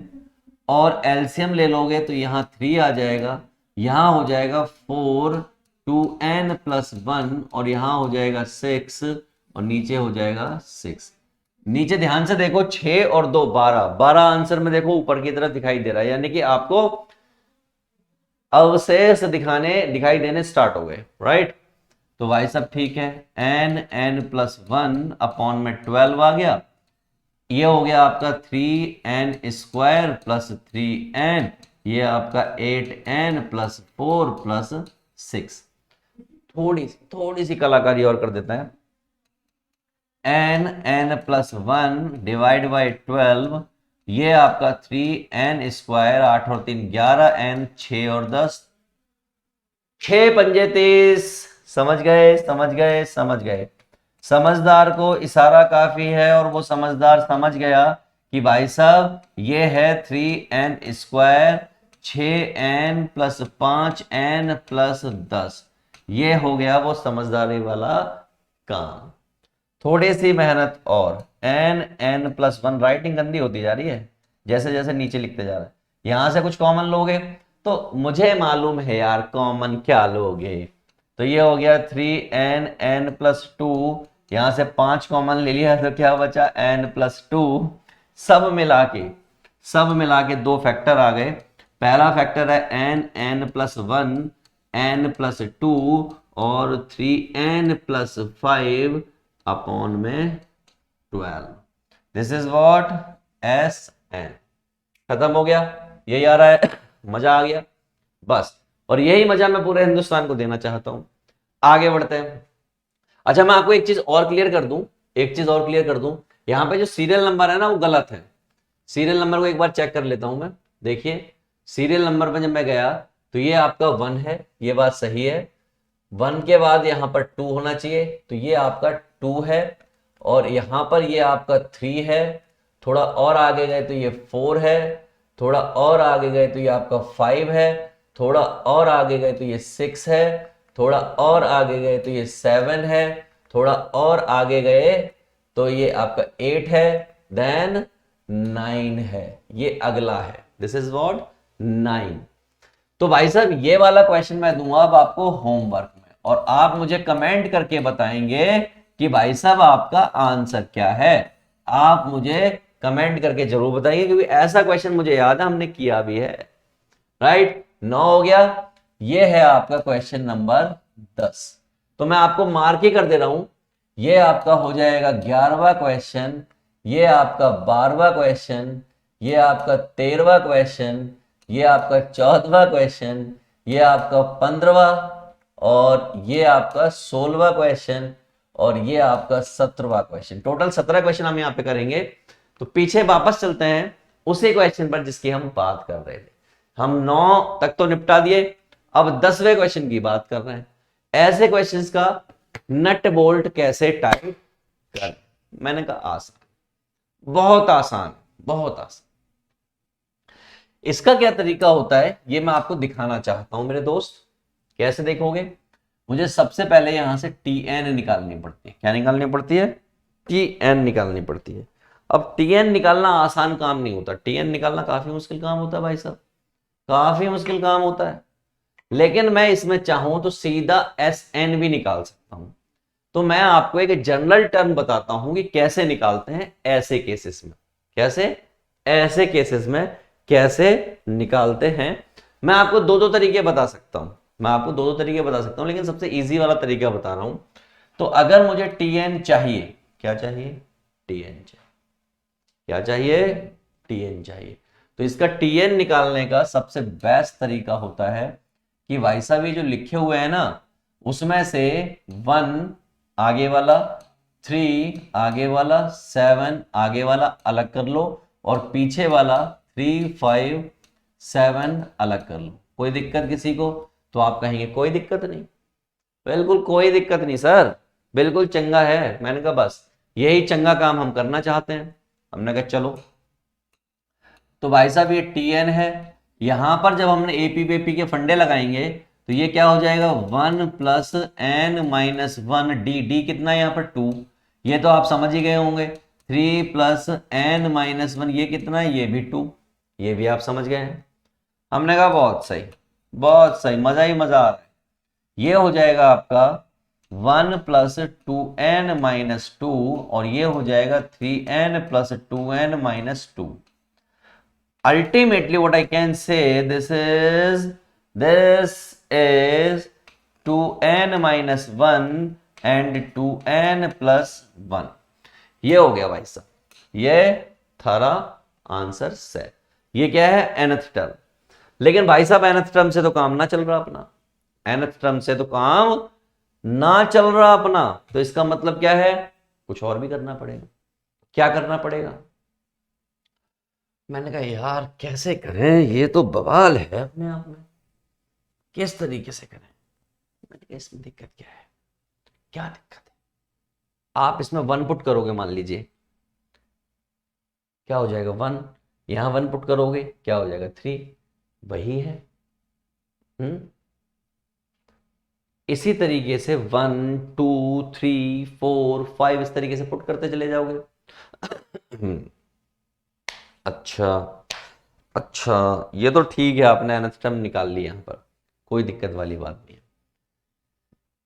और एलसीएम ले लोगे तो यहाँ 3 आ जाएगा, यहाँ हो जाएगा 4 2n+1, और यहाँ हो जाएगा 6, और नीचे हो जाएगा 6। नीचे ध्यान से देखो, 6 और 2 12 आंसर में देखो ऊपर की तरफ दिखाई दे रहा है, यानी कि आपको अवशेष दिखाई देने स्टार्ट हो गए, राइट। तो भाई सब ठीक है, n+1 अपॉन में 12 आ गया, ये हो गया आपका 3n² + 3n, ये आपका 8n+4 + 6। थोड़ी सी कलाकारी और कर देता है, n+1 डिवाइड बाई 12, ये आपका 3n², 8 और 3 11n, 6 और 10 6 पंजे 30। समझ गए समझ गए समझ गए। समझदार को इशारा काफी है, और वो समझदार समझ गया कि भाई साहब ये है 3n², 6n + 5n + 10, ये हो गया वो समझदारी वाला काम। थोड़ी सी मेहनत और, n+1 राइटिंग गंदी होती जा रही है जैसे जैसे नीचे लिखते जा रहे हैं। यहां से कुछ कॉमन लोगे तो मुझे मालूम है यार कॉमन क्या लोगे। तो ये हो गया 3n+2, यहां से 5 कॉमन ले लिया तो क्या बचा n+2। सब मिला के 2 फैक्टर आ गए। पहला फैक्टर है n+1 n+2 और 3n+5 अपॉन में 12। This is what Sn। खत्म हो गया, यही आ रहा है, मजा आ गया बस। और यही मजा मैं पूरे हिंदुस्तान को देना चाहता हूं। आगे बढ़ते हैं। अच्छा मैं आपको एक चीज और क्लियर कर दूं, यहां पे जो सीरियल नंबर है ना वो गलत है। सीरियल नंबर को एक बार चेक कर लेता हूं मैं। देखिए सीरियल नंबर पे जब मैं गया तो ये आपका 1 है, ये बात सही है। 1 के बाद यहां पर 2 होना चाहिए, तो ये आपका 2 है, और यहां पर ये आपका 3 है। थोड़ा और आगे गए तो ये 4 है, थोड़ा और आगे गए तो ये आपका 5 है, थोड़ा और आगे गए तो ये 6 है, थोड़ा और आगे गए तो ये 7 है, थोड़ा और आगे गए तो ये आपका 8 है, देन 9 है, ये अगला है। This is what 9। तो भाई साहब ये वाला क्वेश्चन मैं दूंगा अब आपको होमवर्क में, और आप मुझे कमेंट करके बताएंगे कि भाई साहब आपका आंसर क्या है। आप मुझे कमेंट करके जरूर बताइए, क्योंकि ऐसा क्वेश्चन मुझे याद है हमने किया भी है, राइट। 9 हो गया, ये है आपका क्वेश्चन नंबर 10। तो मैं आपको मार्क ही कर दे रहा हूं, ये आपका हो जाएगा 11वां क्वेश्चन, ये आपका 12वां क्वेश्चन, ये आपका 13वां क्वेश्चन, ये आपका 14वां क्वेश्चन, ये आपका 15वां, और ये आपका 16वां क्वेश्चन, और ये आपका 17वां क्वेश्चन। टोटल 17 क्वेश्चन हम यहाँ पे करेंगे। तो पीछे वापस चलते हैं उसी क्वेश्चन पर जिसकी हम बात कर रहे थे। हम 9 तक तो निपटा दिए, अब 10वें क्वेश्चन की बात कर रहे हैं। ऐसे क्वेश्चंस का नट बोल्ट कैसे टाइट कर। मैंने कहा आसान, बहुत आसान, बहुत आसान। इसका क्या तरीका होता है ये मैं आपको दिखाना चाहता हूं मेरे दोस्त। कैसे देखोगे? मुझे सबसे पहले यहां से Tn निकालनी पड़ती है। क्या निकालनी पड़ती है? Tn निकालनी पड़ती है। अब Tn निकालना आसान काम नहीं होता, Tn निकालना काफी मुश्किल काम होता है भाई साहब, काफी मुश्किल काम होता है। लेकिन मैं इसमें चाहूं तो सीधा Sn भी निकाल सकता हूं। तो मैं आपको एक जनरल टर्म बताता हूं कि कैसे निकालते हैं ऐसे केसेस में। कैसे? ऐसे केसेस में कैसे निकालते हैं। मैं आपको दो तरीके बता सकता हूं, लेकिन सबसे इजी वाला तरीका बता रहा हूं। तो अगर मुझे Tn चाहिए, क्या चाहिए? Tn चाहिए। क्या चाहिए? Tn चाहिए। तो इसका Tn निकालने का सबसे बेस्ट तरीका होता है कि भाई साहब ये जो लिखे हुए हैं ना, उसमें से 1 आगे वाला, 3 आगे वाला, 7 आगे वाला अलग कर लो, और पीछे वाला 3 5 7 अलग कर लो। कोई दिक्कत किसी को? तो आप कहेंगे कोई दिक्कत नहीं। बिल्कुल कोई दिक्कत नहीं सर, बिल्कुल चंगा है। मैंने कहा बस यही चंगा काम हम करना चाहते हैं। हमने कहा चलो। तो भाई साहब ये Tn है, यहां पर जब हमने एपी बीपी के फंडे लगाएंगे तो ये क्या हो जाएगा 1 plus N minus one D, D कितना है यहाँ पर 2, ये तो आप समझ ही गए होंगे। 3 प्लस एन माइनस वन, ये कितना है, ये भी 2, ये भी आप समझ गए हैं। हमने कहा बहुत सही, बहुत सही, मजा ही मजा आ रहा है। ये हो जाएगा आपका 1 plus two N minus two, और ये हो जाएगा 3n plus 2n minus 2। Ultimately what I can say, this is 2n minus 1 and 2n plus 1। ये हो गया भाई साहब, ये थारा आंसर सेट। ये क्या है, nth टर्म। लेकिन भाई साहब nth टर्म से तो काम ना चल रहा अपना, nth टर्म से तो काम ना चल रहा अपना, तो इसका मतलब क्या है, कुछ और भी करना पड़ेगा। क्या करना पड़ेगा? मैंने कहा यार कैसे करें, ये तो बवाल है अपने आप में, किस तरीके से करें। मैंने कहा इसमें दिक्कत क्या है, क्या दिक्कत है? आप इसमें 1 पुट करोगे, मान लीजिए क्या हो जाएगा 1, यहां 1 पुट करोगे क्या हो जाएगा 3, वही है। इसी तरीके से 1 2 3 4 5 इस तरीके से पुट करते चले जाओगे। अच्छा अच्छा, ये तो ठीक है, आपने nth टर्म निकाल लिया, यहां पर कोई दिक्कत वाली बात नहीं है।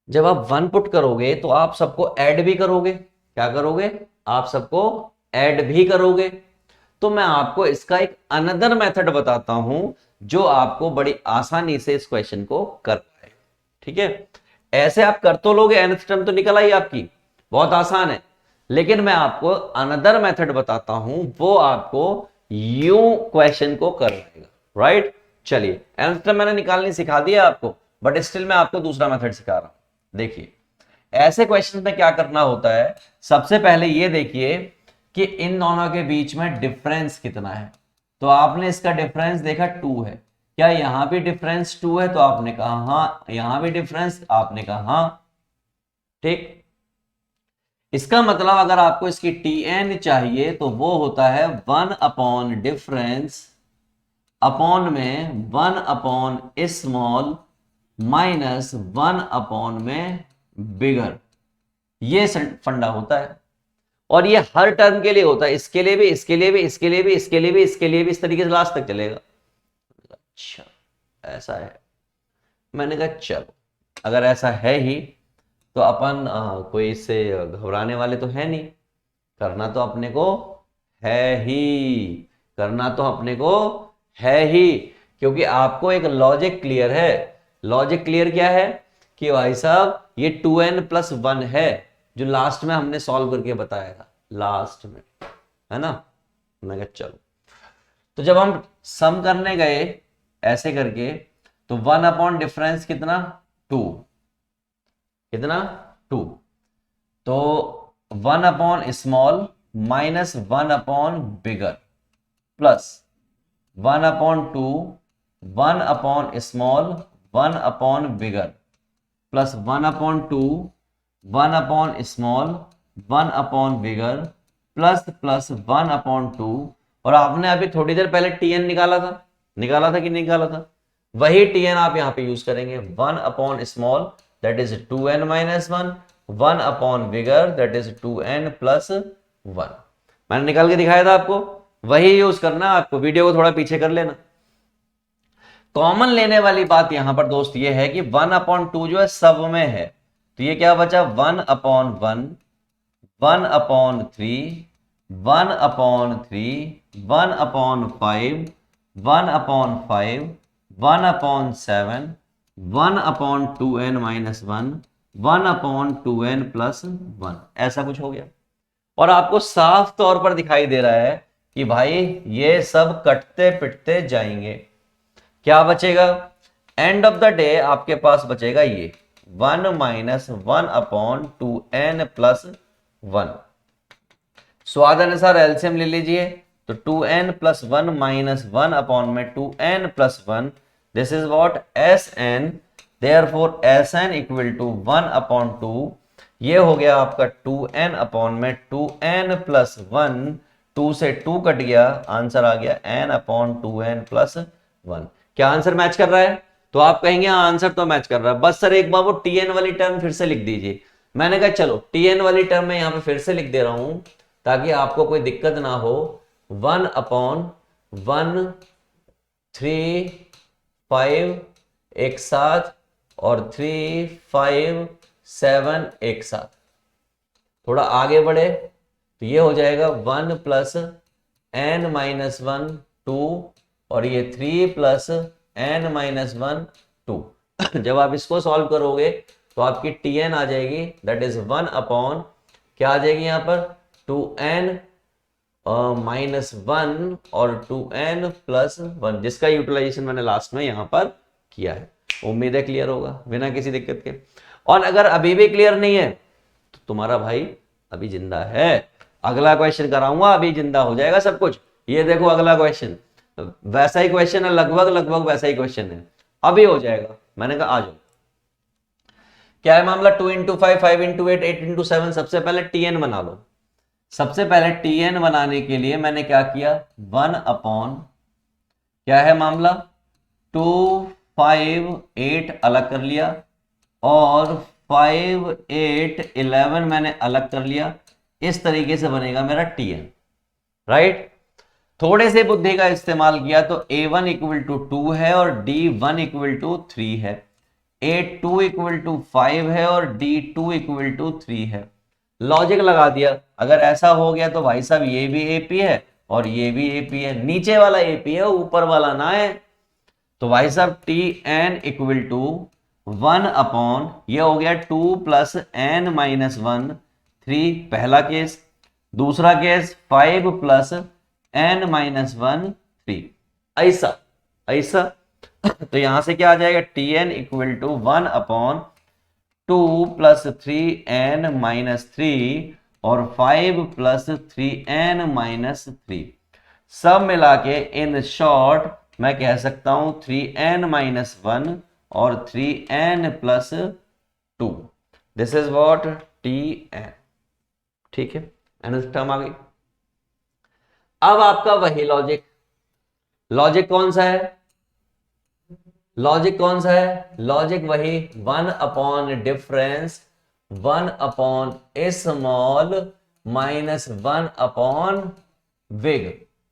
जब आप 1 पुट करोगे तो आप सबको ऐड भी करोगे, क्या करोगे, आप सबको ऐड भी करोगे। तो मैं आपको इसका एक अनदर मेथड बताता हूं जो आपको बड़ी आसानी से इस क्वेश्चन को कर पाए। ठीक है, ऐसे आप कर तो लोगे, nth टर्म तो निकल आई आपकी, बहुत आसान है। लेकिन मैं आपको अनदर मेथड बताता हूं, वो आपको यूं क्वेश्चन को करवाएगा, राइट। चलिए, nth टर्म मैंने निकालनी सिखा दिया आपको, बट स्टिल मैं आपको दूसरा मेथड सिखा रहा हूं। देखिए ऐसे क्वेश्चन में क्या करना होता है, सबसे पहले ये देखिए कि इन दोनों के बीच में डिफरेंस कितना है। तो आपने इसका डिफरेंस देखा 2 है, क्या यहां भी डिफरेंस 2 है? तो आपने कहा हाँ, यहां भी डिफरेंस, आपने कहा हाँ, ठीक। इसका मतलब अगर आपको इसकी tn चाहिए तो वो होता है 1 अपॉन डिफरेंस अपॉन में 1 अपॉन स्मॉल माइनस 1 अपॉन में बिगर। ये फंडा होता है, और ये हर टर्म के लिए होता है, इसके लिए भी, इसके लिए भी, इसके लिए भी, इसके लिए भी, इसके लिए भी, इस तरीके से लास्ट तक चलेगा। अच्छा ऐसा है। मैंने कहा चलो अगर ऐसा है ही तो अपन कोई इससे घबराने वाले तो है नहीं, करना तो अपने को है ही, करना तो अपने को है ही, क्योंकि आपको एक लॉजिक क्लियर है। लॉजिक क्लियर क्या है कि भाई साहब ये 2n प्लस 1 है, जो लास्ट में हमने सॉल्व करके बताया था, लास्ट में, है ना। मैं कहा चलो, तो जब हम सम करने गए ऐसे करके, तो 1 अपॉन डिफरेंस कितना 2, कितना 2, तो 1 upon small minus 1 upon bigger plus 1 upon 2, 1 upon small 1 upon bigger plus 1 upon 2, 1 upon small 1 upon bigger plus plus 1 upon 2। और आपने अभी थोड़ी देर पहले tn निकाला था कि नहीं निकाला था, वही tn आप यहां पे यूज करेंगे। 1 upon small that is 2n minus 1, 1 upon bigger that is 2n plus 1। मैंने निकाल के दिखाया था आपको, वही यूज करना है आपको। वीडियो को थोड़ा पीछे कर लेना। कॉमन लेने वाली बात यहां पर दोस्त ये है कि 1 अपॉन 2 जो है सब में है, तो ये क्या बचा 1 upon 1, 1 upon 3, 1 upon 3, 1 upon 5, 1 upon 5, 1 upon 7, 1 upon 2n minus 1, 1 upon 2n plus 1, ऐसा कुछ हो गया। और आपको साफ तौर पर दिखाई दे रहा है कि भाई ये सब कटते पिटते जाएंगे, क्या बचेगा एंड ऑफ द डे आपके पास बचेगा ये 1 माइनस 1 अपॉन 2n प्लस 1। स्वाद अनुसार एलसीएम ले लीजिए, तो 2n प्लस 1 माइनस 1 अपॉन में 2n plus 1, this is what Sn, therefore Sn equal to 1 upon 2। ये हो गया आपका 2n अपॉन में 2n प्लस 1, 2 से 2 कट गया, आंसर आ गया n अपॉन 2n प्लस 1। क्या आंसर मैच कर रहा है? तो आप कहेंगे हाँ आंसर तो मैच कर रहा है, बस सर एक बार वो टीएन वाली टर्म फिर से लिख दीजिए। मैंने कहा चलो टीएन वाली टर्म मैं यहां पे फिर से लिख दे रहा हूं ताकि आपको कोई दिक्कत ना हो। 1/1 3 5 एक साथ और 3 5 7 एक साथ। थोड़ा आगे बढ़े तो ये हो जाएगा 1 प्लस n माइनस 1 2 और ये 3 प्लस n माइनस 1 2। जब आप इसको सॉल्व करोगे तो आपकी tn आ जाएगी, दैट इज 1 अपॉन क्या आ जाएगी यहां पर 2n माइनस 1 और 2n प्लस 1, जिसका यूटिलाइजेशन मैंने लास्ट में यहां पर किया है। उम्मीद है क्लियर होगा बिना किसी दिक्कत के। और अगर अभी भी क्लियर नहीं है तो तुम्हारा भाई अभी जिंदा है, अगला क्वेश्चन कराऊंगा, अभी जिंदा हो जाएगा सब कुछ। ये देखो अगला क्वेश्चन वैसा ही क्वेश्चन है, लगभग लगभग वैसा ही क्वेश्चन है, अभी हो जाएगा। मैंने कहा आ जाओ। क्या है मामला? 2 इंटू 5 5 इंटू 8 8 इंटू 7। सबसे पहले टीएन बना लो। सबसे पहले टीएन बनाने के लिए मैंने क्या किया, 1 अपॉन क्या है मामला 2 5 8 अलग कर लिया और 5 8 11 मैंने अलग कर लिया। इस तरीके से बनेगा मेरा टीएन, राइट। थोड़े से बुद्धि का इस्तेमाल किया तो a1 इक्वल टू 2 है और d1 इक्वल टू 3 है, a2 इक्वल टू 5 है और d2 इक्वल टू 3 है। लॉजिक लगा दिया। अगर ऐसा हो गया तो भाई साहब ये भी AP है और ये भी AP है, नीचे वाला AP है ऊपर वाला ना है। तो भाई साहब tn इक्वल टू 1 अपॉन ये हो गया 2 प्लस n माइनस 1 3 पहला केस। दूसरा केस 5 प्लस n माइनस 1 3। ऐसा ऐसा तो यहां से क्या आ जाएगा tn equal to 1 upon 2 plus 3n minus 3 और 5 प्लस 3n माइनस 3। सब मिला के इन शॉर्ट मैं कह सकता हूं 3n माइनस 1 और 3n plus 2। This is what tn। ठीक है, एन टर्म आ गई। अब आपका वही लॉजिक, लॉजिक कौन सा है? लॉजिक कौन सा है? लॉजिक वही 1 upon difference 1 upon small minus 1 upon big.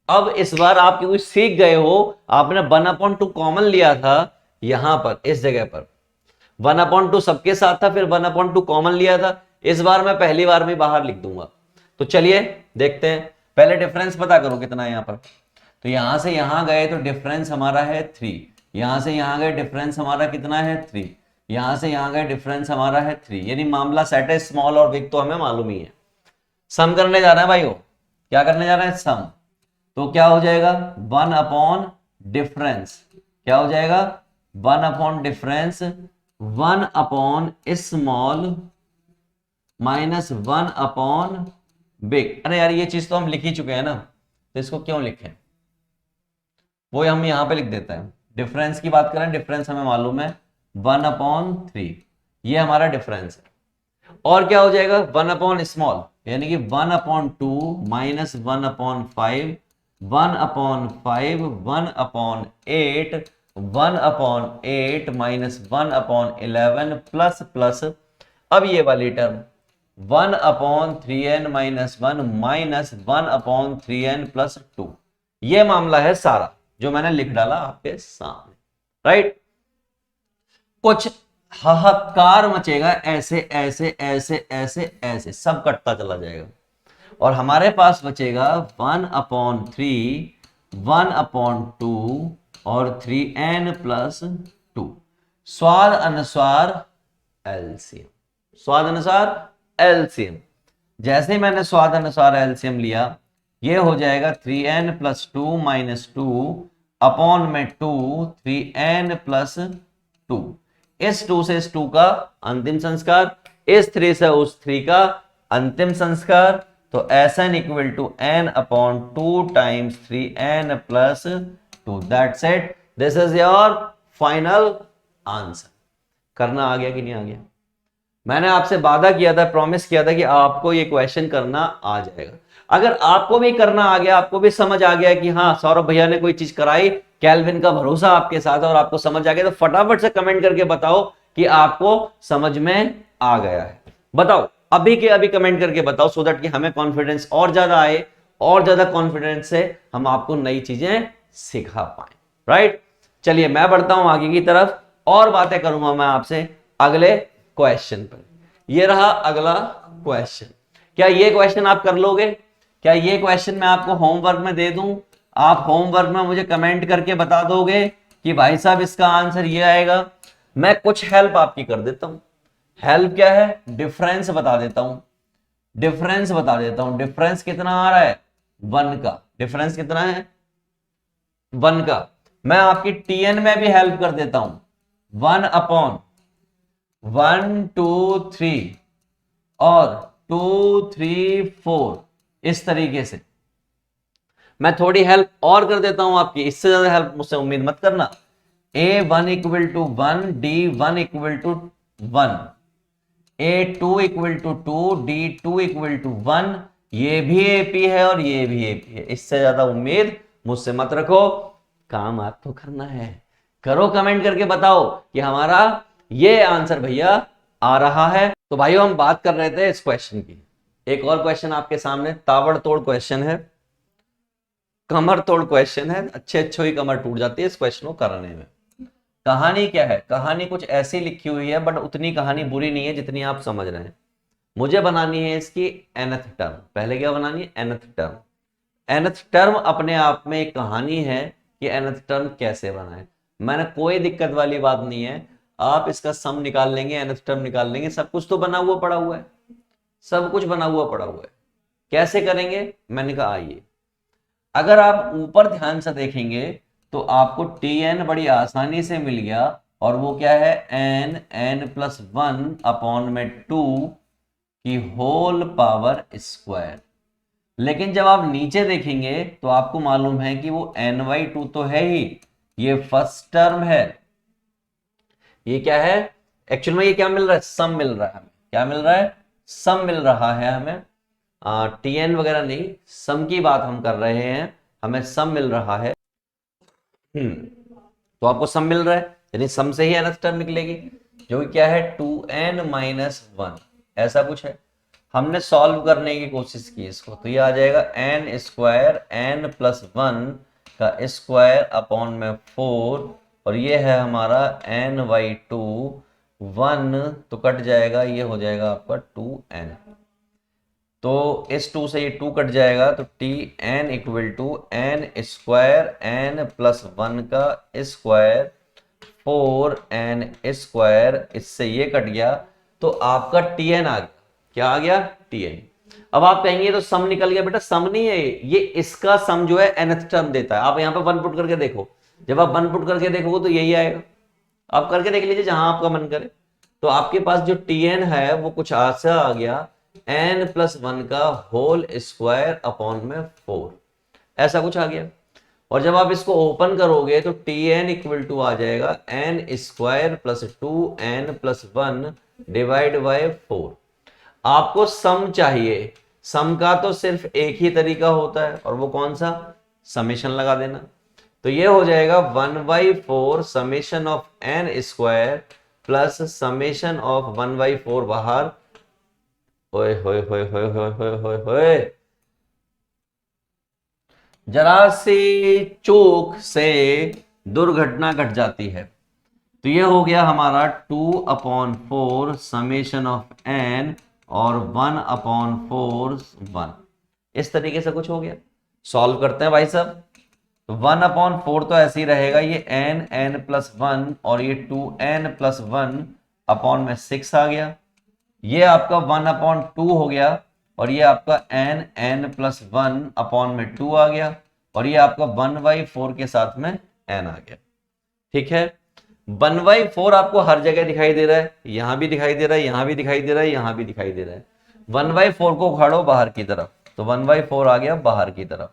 अब इस बार आप क्योंकि सीख गए हो, आपने 1 अपॉन 2 कॉमन लिया था यहां पर इस जगह पर, 1 अपॉन 2 सबके साथ था, फिर 1 अपॉन 2 कॉमन लिया था। इस बार मैं पहली बार में बाहर लिख दूंगा। तो चलिए देखते हैं, पहले डिफरेंस पता करो कितना है यहां पर। तो यहां से यहां गए तो डिफरेंस हमारा है 3, यहां से यहां गए डिफरेंस हमारा कितना है 3, यहां से यहां गए डिफरेंस हमारा है 3, यानी मामला सेट है। स्मॉल और बिग तो हमें मालूम ही है। सम करने जा रहे हैं भाई, वो क्या करने जा रहे हैं? सम। तो क्या हो जाएगा 1 अपॉन डिफरेंस, क्या हो जाएगा 1 upon difference 1 upon small minus 1 upon big. अरे यार ये चीज तो हम लिख ही चुके हैं ना, तो इसको क्यों लिखें, वो हम यहां पे लिख देते हैं। डिफरेंस की बात करें, डिफरेंस हमें मालूम है 1 अपॉन 3, ये हमारा डिफरेंस है। और क्या हो जाएगा 1 अपॉन स्मॉल, यानी कि 1 upon 2 minus 1 upon 5, 1 upon 5 1 upon 8, 1 upon 8 minus 1 upon 11 plus plus. अब ये वाली term 1 upon 3n minus 1 minus 1 upon 3n plus 2। ये मामला है सारा जो मैंने लिख डाला आपके सामने, राइट। कुछ हाहाकार मचेगा, ऐसे ऐसे ऐसे ऐसे ऐसे सब कटता चला जाएगा और हमारे पास बचेगा 1 अपॉन 3, 1 अपॉन 2 और 3n प्लस 2। स्वाद अनुसार एलसीएम, स्वाद अनुसार एलसीएम। जैसे मैंने स्वाद अनुसार एलसीएम लिया, ये हो जाएगा 3n प्लस 2 माइनस 2 अपॉन में 2 3n प्लस 2। इस 2 से इस 2 का अंतिम संस्कार, इस 3 से उस 3 का अंतिम संस्कार। तो Sn equal to n upon 2 times 3n plus 2। That's it, this is your final answer. करना आ गया कि नहीं आ गया? मैंने आपसे वादा किया था, प्रॉमिस किया था कि आपको ये क्वेश्चन करना आ जाएगा। अगर आपको भी करना आ गया, आपको भी समझ आ गया कि हाँ सौरभ भैया ने कोई चीज कराई, केल्विन का भरोसा आपके साथ है और आपको समझ आ गया, तो फटाफट से कमेंट करके बताओ कि आपको समझ में आ गया है। बताओ अभी के अभी कमेंट करके बताओ, सो दैट कि हमें कॉन्फिडेंस और ज्यादा आए, और ज्यादा कॉन्फिडेंस से हम आपको नई चीजें सिखा पाए। राइट, चलिए मैं बढ़ता हूं आगे की तरफ और बातें करूंगा मैं आपसे अगले क्वेश्चन पर। ये रहा अगला क्वेश्चन। क्या ये क्वेश्चन आप कर लोगे? क्या ये क्वेश्चन मैं आपको होमवर्क में दे दूं, आप होमवर्क में मुझे कमेंट करके बता दोगे कि भाई साहब इसका आंसर ये आएगा? मैं कुछ हेल्प आपकी कर देता हूं। हेल्प क्या है? डिफरेंस बता देता हूं। डिफरेंस बता देता हूं। डिफरेंस कितना आ रहा है? 1 का। डिफरेंस कितना है? 1 का। मैं आपकी टीएन में भी हेल्प कर देता हूं। 1 अपॉन 1 2 3 और 2 3 4, इस तरीके से मैं थोड़ी हेल्प और कर देता हूं आपकी। इससे ज्यादा हेल्प मुझसे उम्मीद मत करना। A1 equal to 1, D1 equal to 1, A2 equal to 2, D2 equal to 1। ये भी एपी है और ये भी एपी है। इससे ज्यादा उम्मीद मुझसे मत रखो। काम आपको करना है। करो, कमेंट करके बताओ कि हमारा ये आंसर भैया आ रहा है। तो भाइयों हम बात कर रहे थे इस क्वेश्चन की। एक और क्वेश्चन आपके सामने ताबड़तोड़ क्वेश्चन है, कमर तोड़ क्वेश्चन है। अच्छे अच्छे ही कमर टूट जाती है इस क्वेश्चन को करने में। कहानी क्या है? कहानी कुछ ऐसी लिखी हुई है, बट उतनी कहानी बुरी नहीं है जितनी आप समझ रहे हैं। मुझे बनानी है इसकी nth टर्म। पहले क्या बनानी है? nth term. nth टर्म अपने आप में एक कहानी है कि nth टर्म कैसे बनाए। मैंने कोई दिक्कत वाली बात नहीं है, आप इसका सम निकाल लेंगे, nth टर्म निकाल लेंगे, सब कुछ तो बना हुआ पड़ा हुआ है। सब कुछ बना हुआ पड़ा हुआ है। कैसे करेंगे? मैंने कहा आइए। अगर आप ऊपर ध्यान से देखेंगे तो आपको tn बड़ी आसानी से मिल गया, और वो क्या है? n+1 अपॉन में 2 की होल पावर स्क्वायर। लेकिन जब आप नीचे देखेंगे तो आपको मालूम है कि वो n/2 तो है ही, ये फर्स्ट टर्म है। ये क्या है? एक्चुअल में ये क्या मिल रहा है? सम मिल रहा है हमें। क्या मिल रहा है? सम मिल रहा है हमें। टीएन वगैरह नहीं, सम की बात हम कर रहे हैं। हमें सम मिल रहा है। तो आपको सम मिल रहा है, यानी सम से ही nth टर्म निकलेगी, जो कि क्या है? 2n-1, ऐसा कुछ है। हमने सॉल्व करने की कोशिश की इसको, तो ये आ जाएगा n² n+1 का स्क्वायर अपॉन में 4, और ये है हमारा n/2। 1 तो कट जाएगा, ये हो जाएगा आपका 2n। तो इस 2 से ये 2 कट जाएगा, तो tn equal to n² n+1 का स्क्वायर 4n²। इससे ये कट गया, तो आपका tn आ गया। क्या आ गया? tn। अब आप कहेंगे तो सम निकल गया। बेटा सम नहीं है ये इसका सम जो है nth टर्म देता है। आप यहाँ पे 1 पुट करके देखो, जब आप 1 पुट करके देखोगे तो यही आएगा। आप करके देख लीजिए जहां आपका मन करे। तो आपके पास जो tn है वो कुछ ऐसा आ गया, n+1 का होल स्क्वायर अपॉन में 4, ऐसा कुछ आ गया। और जब आप इसको ओपन करोगे तो tn इक्वल टू आ जाएगा n² + 2n+1 डिवाइड बाय 4। आपको सम चाहिए। सम का तो सिर्फ एक ही तरीका होता है, और वो कौन सा? समेशन लगा देना। तो ये हो जाएगा 1/4 summation of n² plus summation of 1/4 बाहर। होए होए होए होए होए होए होए होए, जरा सी चूक से दुर्घटना घट जाती है। तो ये हो गया हमारा 2/4 समेशन ऑफ n और 1/4 1। इस तरीके से कुछ हो गया। सॉल्व करते हैं भाई साहब। तो 1/4 तो ऐसे ही रहेगा, ये n+1 और ये 2n+1 अपॉन में 6 आ गया। ये आपका 1/2 हो गया, और ये आपका n+1 अपॉन में 2 आ गया, और ये आपका 1/4 के साथ में n आ गया। ठीक है, 1/4 आपको हर जगह दिखाई दे रहा है, यहां भी दिखाई दे रहा है, यहां भी दिखाई दे रहा है, यहां भी दिखाई दे रहा है। 1/4 को उखाड़ो बाहर की तरफ, तो 1/4 आ गया बाहर की तरफ।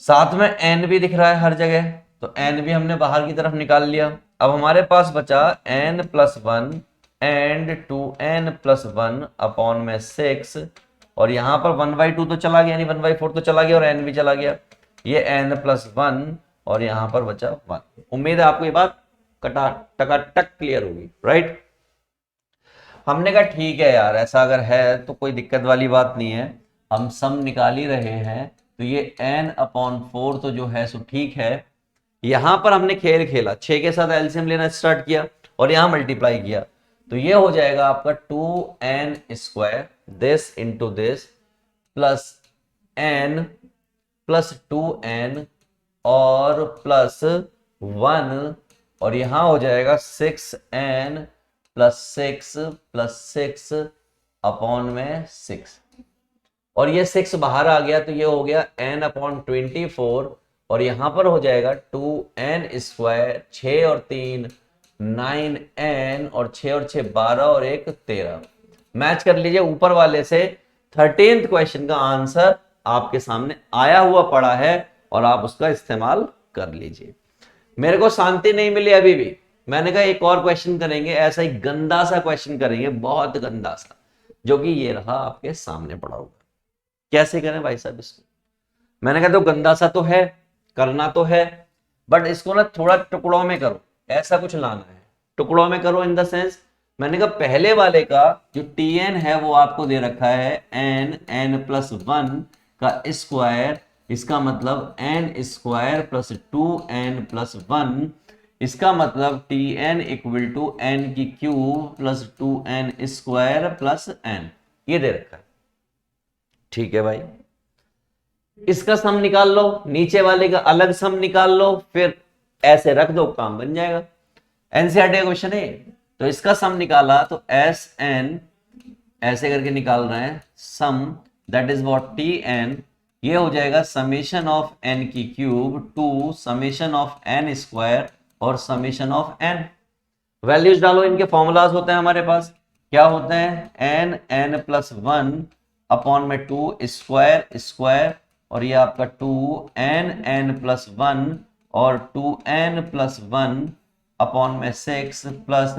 साथ में n भी दिख रहा है हर जगह, तो n भी हमने बाहर की तरफ निकाल लिया। अब हमारे पास बचा n+1 एंड 2n+1 अपॉन में 6, और यहां पर 1/2 तो चला गया, यानी 1/4 तो चला गया, और n भी चला गया। ये n+1 और यहां पर बचा 1। उम्मीद है आपको ये बात टकाटक क्लियर होगी, राइट। हमने कहा ठीक है यार, ऐसा अगर है तो कोई दिक्कत वाली बात नहीं है, हम सम निकाल ही रहे हैं, तो ये n/4 तो जो है सो ठीक है। यहां पर हमने खेल खेला, 6 के साथ एलसीएम लेना स्टार्ट किया और यहां मल्टीप्लाई किया, तो ये हो जाएगा आपका 2n² this into this plus n plus 2n और प्लस 1, और यहां हो जाएगा 6n प्लस 6 प्लस 6 अपॉन में 6, और ये 6 बाहर आ गया तो ये हो गया n/24, और यहां पर हो जाएगा 2n², 6 और 3 9n, और 6 और 6 12 और 1 13। मैच कर लीजिए ऊपर वाले से, 13th क्वेश्चन का आंसर आपके सामने आया हुआ पड़ा है और आप उसका इस्तेमाल कर लीजिए। मेरे को शांति नहीं मिली अभी भी, मैंने कहा एक और क्वेश्चन करेंगे, ऐसा ही गंदा सा क्वेश्चन करेंगे, बहुत गंदा सा, जो कि ये रहा आपके सामने पड़ा हुआ। कैसे करें भाई साहब इसको? मैंने कहा तो गंदा सा तो है, करना तो है, बट इसको ना थोड़ा टुकड़ों में करो, ऐसा कुछ लाना है, टुकड़ों में करो इन द सेंस, मैंने कहा पहले वाले का जो tn है वो आपको दे रखा है n+1 का स्क्वायर, इसका मतलब n² प्लस 2n+1, इसका मतलब tn equal to n³ plus 2n² plus n, ये दे रखा है। ठीक है भाई, इसका सम निकाल लो, नीचे वाले का अलग सम निकाल लो, फिर ऐसे रख दो, काम बन जाएगा। एनसीईआरटी का क्वेश्चन है, तो इसका सम निकाला तो Sn ऐसे करके निकाल रहे हैं, sum that is what Tn, ये हो जाएगा summation of n³ to summation of n² और समेशन ऑफ n। वैल्यूज डालो, इनके फॉर्मूलाज होते हैं हमारे पास, क्या होते हैं n+1 अपॉन में 2 स्क्वायर, और ये आपका 2n+1 और 2n+1 अपॉन में 6 प्लस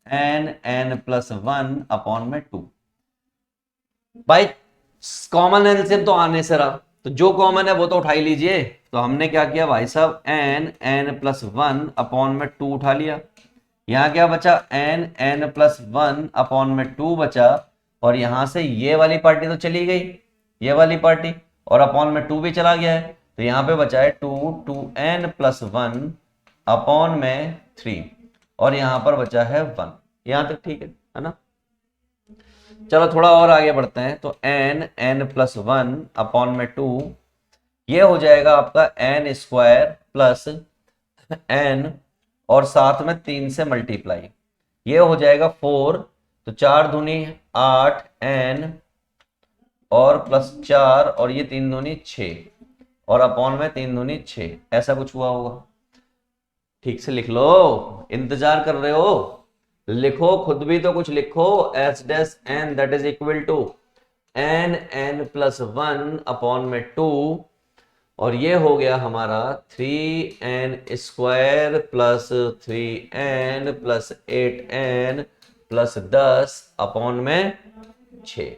n+1 अपॉन में 2। भाई कॉमन एलसीएम तो आने से रहा, तो जो कॉमन है वो तो उठा ही लीजिए। तो हमने क्या किया भाई साहब, n+1 अपॉन में 2 उठा लिया, यहां क्या बचा n+1 अपॉन में 2 बचा, और यहां से ये वाली पार्टी तो चली गई, ये वाली पार्टी, और अपॉन में 2 भी चला गया है, तो यहां पे बचा है 2n+1 अपॉन में 3, और यहां पर बचा है 1। यहां तक ठीक है ना? चलो थोड़ा और आगे बढ़ते हैं, तो n+1 अपॉन में 2, ये हो जाएगा आपका n² प्लस n और साथ में 3 से मल्टीप्लाई, ये हो जाएगा 4, तो 4 दूनी 8 n और प्लस 4 और ये 3 दूनी 6 और अपॉन में 3 दूनी 6, ऐसा कुछ हुआ होगा। ठीक से लिख लो, इंतजार कर रहे हो, लिखो खुद भी तो कुछ लिखो। S' that is equal to n+1 upon में 2, और ये हो गया हमारा 3n² plus 3n plus 8n plus 10 upon में 6।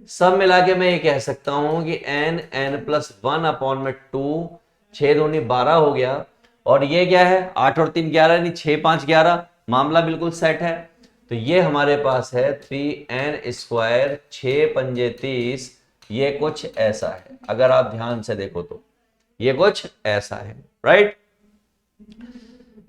सब मिला के मैं ये कह सकता हूं कि n+1 अपॉन में 2, 6 दूनी 12 हो गया, और ये क्या है 8 और 3 11, यानी 6 5 11, मामला बिल्कुल सेट है। तो ये हमारे पास है 3n², 6 पंजे 30, ये कुछ ऐसा है, अगर आप ध्यान से देखो तो ये कुछ ऐसा है, राइट।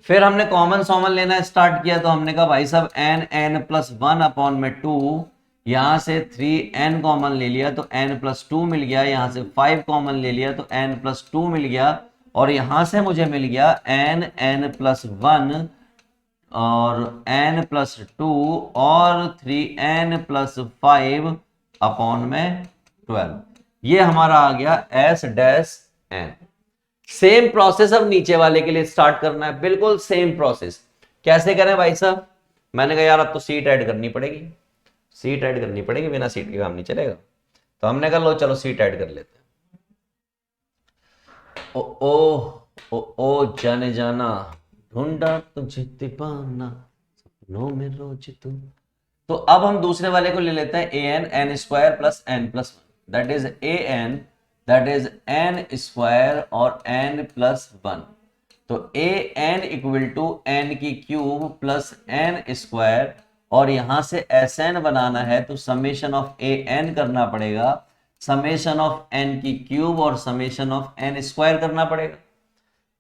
फिर हमने कॉमन सॉमन लेना स्टार्ट किया, तो हमने कहा भाई साहब n+1 अपॉन में 2, यहां से 3n कॉमन ले लिया तो n+2 मिल गया, यहां से 5 कॉमन ले लिया तो n+2 मिल गया, और यहां से मुझे मिल गया n+1 और n+2 और 3n+5 अपॉन में 12, ये हमारा आ गया S'(n). सेम प्रोसेस अब नीचे वाले के लिए स्टार्ट करना है, बिल्कुल सेम प्रोसेस। कैसे करें भाई साहब? मैंने कहा यार अब तो सीट ऐड करनी पड़ेगी, सीट ऐड करनी पड़ेगी, बिना सीट के काम नहीं चलेगा। तो हमने कहा लो चलो सीट ऐड कर लेते हैं। ओ जाने जाना, ढूंढा तुझे दीवाना, सपनों में रोज तू। तो अब हम दूसरे वाले को ले लेते हैं an n² plus n+1, that is an that is N square और एन प्लस वन। तो A N equal to N की क्यूब प्लस एन स्क्वायर, और यहां से एस एन बनाना है तो समेशन ऑफ ए एन करना पड़ेगा, समेशन ऑफ एन की क्यूब और समेशन ऑफ एन स्क्वायर करना पड़ेगा।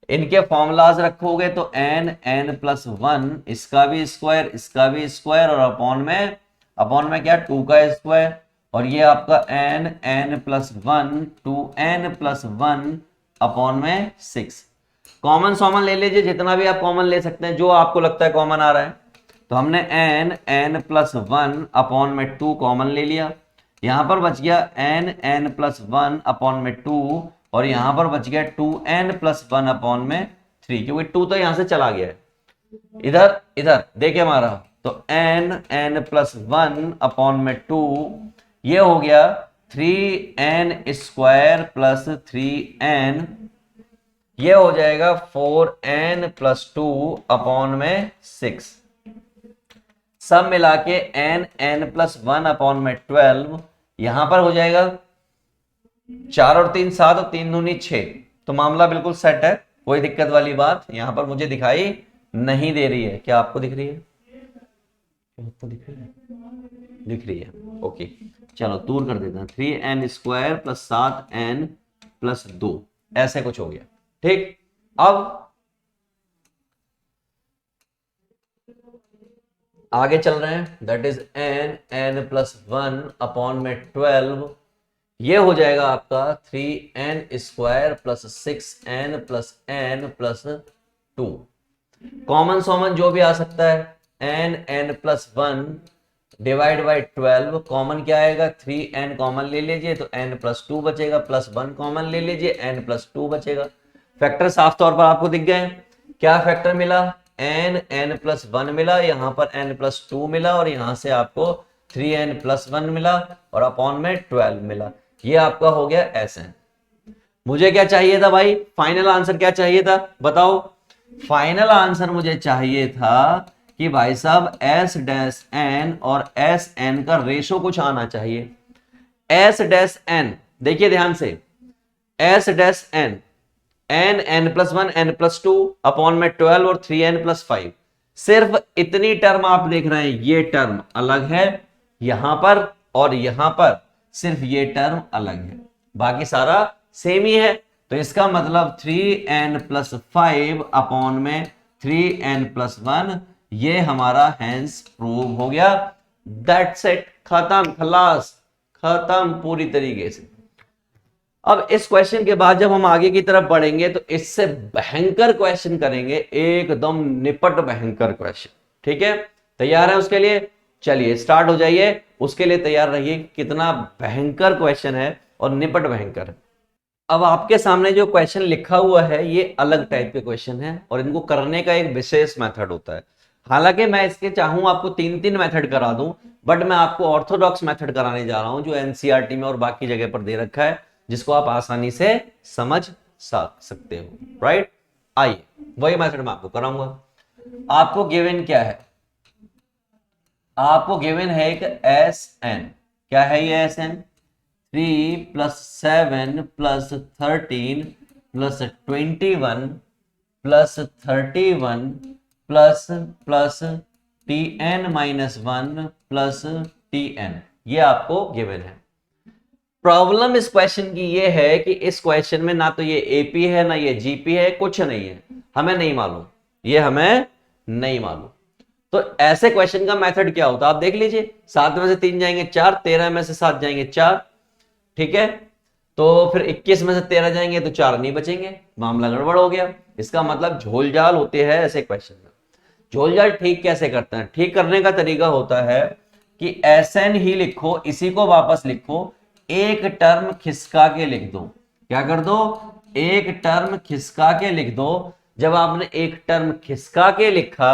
इनके फॉर्मूलाज रखोगे तो एन एन प्लस वन, इसका भी स्क्वायर इसका भी स्क्वायर, और अपॉन में क्या, टू का स्क्वायर, और ये आपका N N plus one two N plus one upon में सिक्स। कॉमन सॉमन ले लीजिए, जितना भी आप कॉमन ले सकते हैं, जो आपको लगता है कॉमन आ रहा है। तो हमने N N plus one upon में टू कॉमन ले लिया, यहां पर बच गया N N plus one upon में टू, और यहां पर बच गया two N plus one upon में थ्री, क्योंकि टू तो यहां से चला गया है, इधर इधर देखिए हमारा, तो N N plus one upon में टू, ये हो गया three N square plus three N, ये हो जाएगा four N plus two upon में सिक्स, सब मिला के N N plus one upon में 12, यहां पर हो जाएगा चार और तीन सात और तीन दूनी छह। तो मामला बिल्कुल सेट है, कोई दिक्कत वाली बात यहां पर मुझे दिखाई नहीं दे रही है। क्या आपको दिख रही है? आपको दिख रही है? दिख रही है, ओके। चलो दूर कर देते हैं, थ्री एन स्क्वायर प्लस सात एन प्लस दो, ऐसे कुछ हो गया, ठीक। अब आगे चल रहे हैं, that is n N plus one upon में 12, ये हो जाएगा आपका three N square plus six n plus two. Common सॉमन जो भी आ सकता है, N N plus one divide by 12, common क्या आएगा, थ्री एन कॉमन ले लीजिए तो एन प्लस टू बचेगा, प्लस वन कॉमन ले लीजिए एन प्लस टू बचेगा। फैक्टर साफ तौर पर आपको दिख गए। क्या फैक्टर मिला, एन एन प्लस वन मिला, यहां पर एन प्लस टू मिला, और यहां से आपको थ्री एन प्लस वन मिला, और अपॉन में 12 मिला। ये आपका हो गया एस एन। मुझे क्या चाहिए था भाई, फाइनल आंसर क्या चाहिए था बताओ। फाइनल आंसर मुझे चाहिए था कि भाई साहब एस डैश एन और एस एन का रेशो कुछ आना चाहिए। एस डैश एन देखिए ध्यान से, S dash N, N N plus one N plus two upon में 12 और थ्री एन प्लस फाइव, सिर्फ इतनी टर्म आप देख रहे हैं, ये टर्म अलग है यहां पर, और यहां पर सिर्फ ये टर्म अलग है, बाकी सारा सेम ही है। तो इसका मतलब three n plus five upon में थ्री एन प्लस वन, ये हमारा हैंस प्रूव हो गया। दैट्स इट, खत्म, खलास, खत्म पूरी तरीके से। अब इस क्वेश्चन के बाद जब हम आगे की तरफ बढ़ेंगे तो इससे भयंकर क्वेश्चन करेंगे, एकदम निपट भयंकर क्वेश्चन, ठीक है। तैयार है उसके लिए? चलिए स्टार्ट हो जाइए, उसके लिए तैयार रहिए। कितना भयंकर क्वेश्चन है और निपट भयंकर है। अब आपके सामने जो क्वेश्चन लिखा हुआ है ये अलग टाइप के क्वेश्चन है, और इनको करने का एक विशेष मेथड होता है। हालांकि मैं इसके चाहूं आपको तीन तीन मेथड करा दूं, बट मैं आपको ऑर्थोडॉक्स मेथड कराने जा रहा हूं जो एनसीईआरटी में और बाकी जगह पर दे रखा है, जिसको आप आसानी से समझ सकते हो, राइट। आइए वही मेथड मैं आपको कराऊंगा। आपको गिवन क्या है, आपको गिवन है एक एस एन। क्या है ये S n? 3 plus 7 plus 13 plus 21 plus 31 plus plus T n minus one plus T n, ये आपको गिवन है। प्रॉब्लम इस क्वेश्चन की ये है कि इस क्वेश्चन में ना तो ये एपी है ना ये जीपी है, कुछ नहीं है, हमें नहीं मालूम, ये हमें नहीं मालूम। तो ऐसे क्वेश्चन का मेथड क्या होता है आप देख लीजिए, 7 में से 3 जाएंगे 4, 13 में से 7 जाएंगे 4, ठीक है। तो फिर 21 में से 13 जाएंगे तो 4 नहीं बचेंगे, मामला गड़बड़ हो गया। इसका मतलब झोलझाल होते हैं ऐसे क्वेश्चन में। झोलझाल ठीक कैसे करते हैं? ठीक करने का तरीका होता है कि एसएन ही लिखो, इसी को वापस लिखो, एक टर्म खिसका के लिख दो। क्या कर दो? एक टर्म खिसका के लिख दो। जब आपने एक टर्म खिसका के लिखा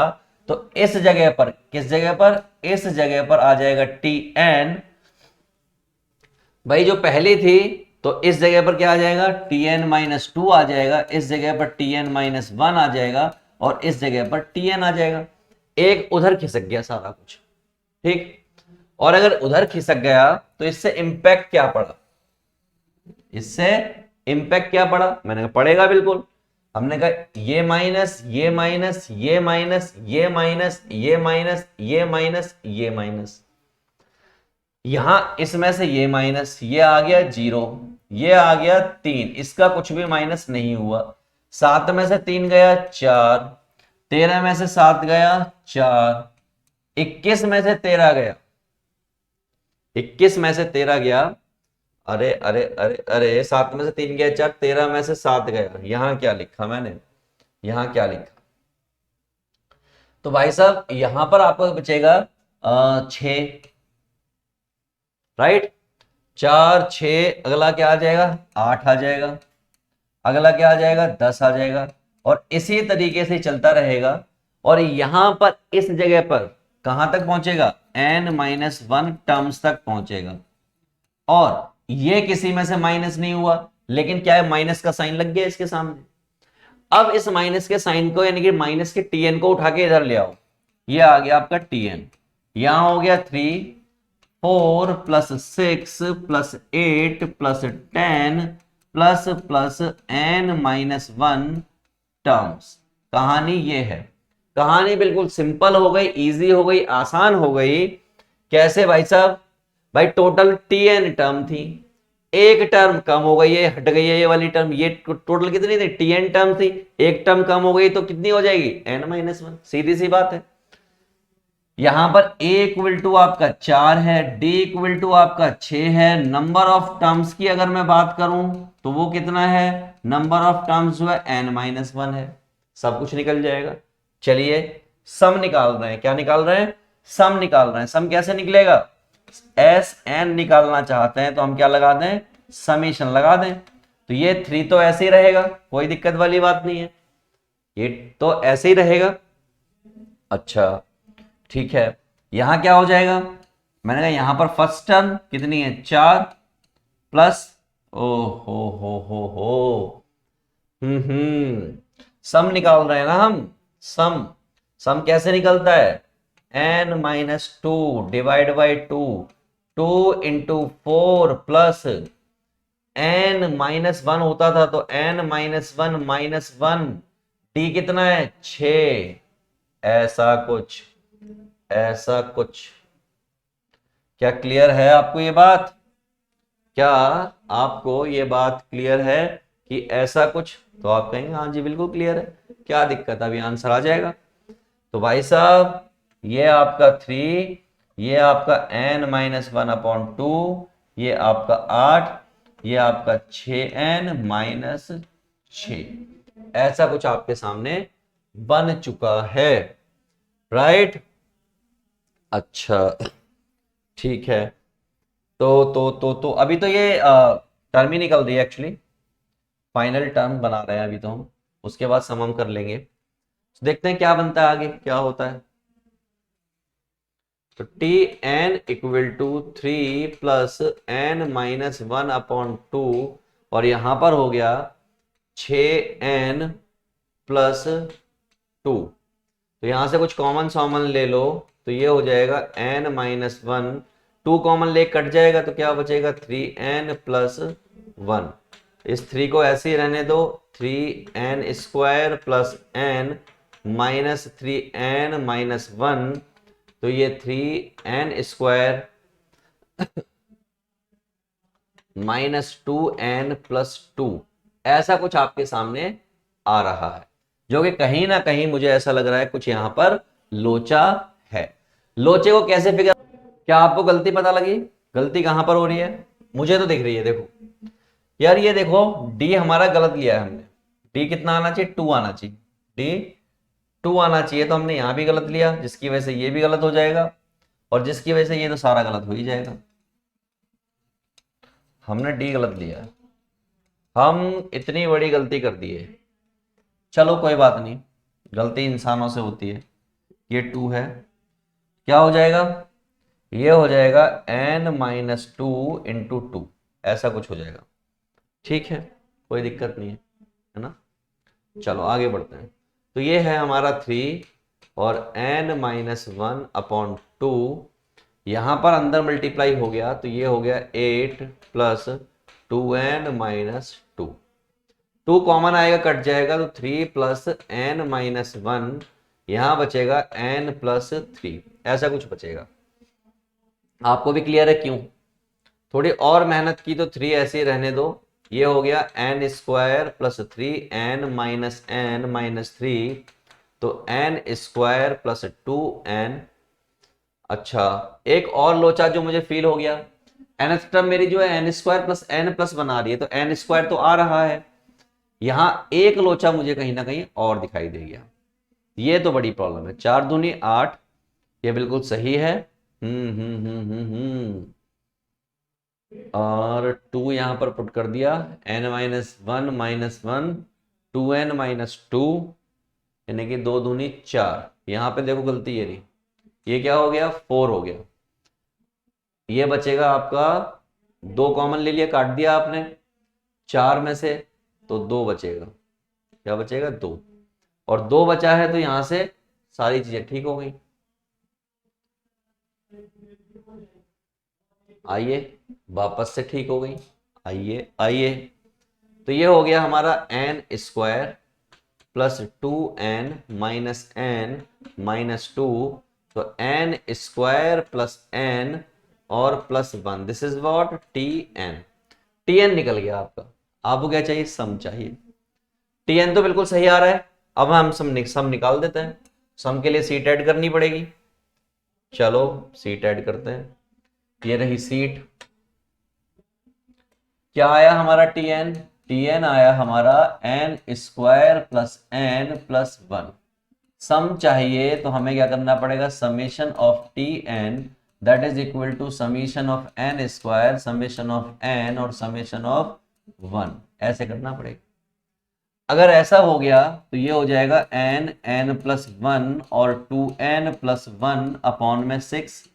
तो इस जगह पर, किस जगह पर? इस जगह पर आ जाएगा टी एन, भाई जो पहली थी तो इस जगह पर क्या आ जाएगा? टी एन माइनस टू आ जाएगा, इस जगह पर टी एन माइनस वन आ जाएगा, और इस जगह पर टी एन आ जाएगा। एक उधर खिसक गया सारा कुछ, ठीक। और अगर उधर खिसक गया तो इससे इंपैक्ट क्या पड़ा? इससे इंपैक्ट क्या पड़ा, मैंने कहा पड़ेगा बिल्कुल। हमने कहा ये माइनस, ये माइनस, ये माइनस, ये माइनस, ये माइनस, ये माइनस, ये माइनस, यहां इसमें से ये माइनस, ये आ गया 0, ये आ गया 3, इसका कुछ भी माइनस नहीं हुआ। 7 में से 3 गया 4, 13 में से 7 गया 4, 21 में से 13 गया, 21 में से 13 गया, अरे अरे अरे अरे 7 में से 3 गया 4, 13 में से 7 गया, यहां क्या लिखा मैंने, यहां क्या लिखा, तो भाई साहब यहां पर आपको बचेगा 6, राइट, 4 6, अगला क्या आ जाएगा 8 आ जाएगा, अगला क्या आ जाएगा 10 आ जाएगा, और इसी तरीके से चलता रहेगा। और यहां पर इस जगह पर कहां तक पहुंचेगा, n-1 टर्म्स तक पहुंचेगा। और ये किसी में से माइनस नहीं हुआ, लेकिन क्या है, माइनस का साइन लग गया इसके सामने। अब इस माइनस के साइन को, यानी कि माइनस के tn को उठा के इधर ले आओ, ये आ गया आपका tn, यहां हो गया 3, 4 plus 6 plus 8 plus 10 plus plus n-1 terms. कहानी ये है, कहानी बिल्कुल सिंपल हो गई, इजी हो गई, आसान हो गई। कैसे भाई साहब, भाई टोटल tn टर्म थी, एक टर्म कम हो गई है, हट गई है ये वाली टर्म, ये टोटल कितनी थी, tn टर्म थी, एक टर्म कम हो गई तो कितनी हो जाएगी, n-1, सीधी सी बात है। यहां पर a इक्वल टू आपका 4 है, d इक्वल टू आपका 6 है, नंबर ऑफ टर्म्स की अगर मैं बात करूं तो वो कितना है, नंबर ऑफ टर्म्स जो है n-1 है, सब कुछ निकल जाएगा। चलिए सम निकाल रहे हैं, क्या निकाल रहे हैं, सम निकाल रहे हैं। सम कैसे निकलेगा, एस एन निकालना चाहते हैं तो हम क्या लगा दें, समीशन लगा दें। तो ये 3 तो ऐसे ही रहेगा, कोई दिक्कत वाली बात नहीं है, ये तो ऐसे ही रहेगा। अच्छा ठीक है, यहां क्या हो जाएगा, मैंने कहा यहां पर फर्स्ट टर्म कितनी है 4 प्लस, ओ हो, सम निकाल रहे हैं ना हम, सम, सम कैसे निकलता है, n-2 divide by 2, 2 into 4 plus n-1 होता था तो n-1 t कितना है 6, ऐसा कुछ, ऐसा कुछ। क्या क्लियर है आपको ये बात, क्या आपको ये बात क्लियर है कि ऐसा कुछ, तो आप कहेंगे हाँ जी बिल्कुल क्लियर है, क्या दिक्कत, अभी आंसर आ जाएगा। तो भाई साहब ये आपका 3, ये आपका n-1/2, ये आपका 8, ये आपका 6n-6, ऐसा कुछ आपके सामने बन चुका है, राइट। अच्छा ठीक है, तो अभी तो ये टर्म ही निकल रही है एक्चुअली, फाइनल टर्म बना रहे हैं अभी तो हम, उसके बाद सम हम कर लेंगे, तो देखते हैं क्या बनता है आगे, क्या होता है। तो T n equal to 3 plus n-1/2, और यहां पर हो गया 6n प्लस 2, तो यहां से कुछ कॉमन सॉमन ले लो, तो ये हो जाएगा n-1, 2 कॉमन ले कट जाएगा तो क्या बचेगा 3n प्लस 1, इस 3 को ऐसे ही रहने दो, 3n² plus n minus 3n-1, तो ये 3n² माइनस 2n प्लस 2, ऐसा कुछ आपके सामने आ रहा है, जो कि कहीं ना कहीं मुझे ऐसा लग रहा है कुछ यहां पर लोचा है। लोचे को कैसे फिगर, क्या आपको गलती पता लगी, गलती कहां पर हो रही है, मुझे तो दिख रही है, देखो यार, ये देखो डी हमारा गलत लिया है हमने, डी कितना आना चाहिए 2 आना चाहिए, डी 2 आना चाहिए, तो हमने यहां भी गलत लिया, जिसकी वजह से ये भी गलत हो जाएगा, और जिसकी वजह से ये तो सारा गलत हो ही जाएगा, हमने डी गलत लिया, हम इतनी बड़ी गलती कर दी है। चलो कोई बात नहीं, गलती इंसानों से होती है। ये 2 है, क्या हो जाएगा, ये हो जाएगा n-2 इंटू 2, ऐसा कुछ हो जाएगा, ठीक है, कोई दिक्कत नहीं है ना। चलो आगे बढ़ते हैं, तो ये है हमारा 3 और n-1/2, यहां पर अंदर मल्टीप्लाई हो गया तो ये हो गया 8 प्लस 2n-2, 2 कॉमन आएगा, कट जाएगा, तो 3 प्लस n-1, यहां बचेगा n+3, ऐसा कुछ बचेगा। आपको भी क्लियर है क्यों? थोड़ी और मेहनत की तो 3 ऐसे ही रहने दो, ये हो गया n² + 3n-n-3, तो n² + 2n। अच्छा, एक और लोचा जो मुझे फील हो गया, nth टर्म मेरी जो है n² + n+ बना रही है, तो n² तो आ रहा है, यहां एक लोचा मुझे कहीं ना कहीं और दिखाई दे गया, ये तो बड़ी प्रॉब्लम है। 4 दूनी 8, ये बिल्कुल सही है। और 2 यहां पर पुट कर दिया, n-1 - 2n-2, यानी कि 2 दूनी 4। यहां पे देखो गलती ये रही, ये क्या हो गया, 4 हो गया। ये बचेगा आपका, 2 कॉमन ले लिया, काट दिया आपने 4 में से, तो 2 बचेगा। क्या बचेगा, 2, और 2 बचा है, तो यहां से सारी चीजें ठीक हो गई। आइए, वापस से ठीक हो गई, आइए आइए, तो ये हो गया हमारा n² + 2n - n-2, तो n² + n और +1, this is what, tn। tn निकल गया आपका। आपको क्या चाहिए, सम चाहिए। tn तो बिल्कुल सही आ रहा है। अब हम सम निकाल देते हैं। सम के लिए सीट ऐड करनी पड़ेगी, चलो सीट ऐड करते हैं। ये रही सीट। क्या आया हमारा tn? tn आया हमारा n² + n+1। सम चाहिए तो हमें क्या करना पड़ेगा, summation of tn that is equal to summation of n², summation of n और समेशन ऑफ 1, ऐसे करना पड़ेगा। अगर ऐसा हो गया तो ये हो जाएगा n+1 और 2n+1 अपॉन में 6,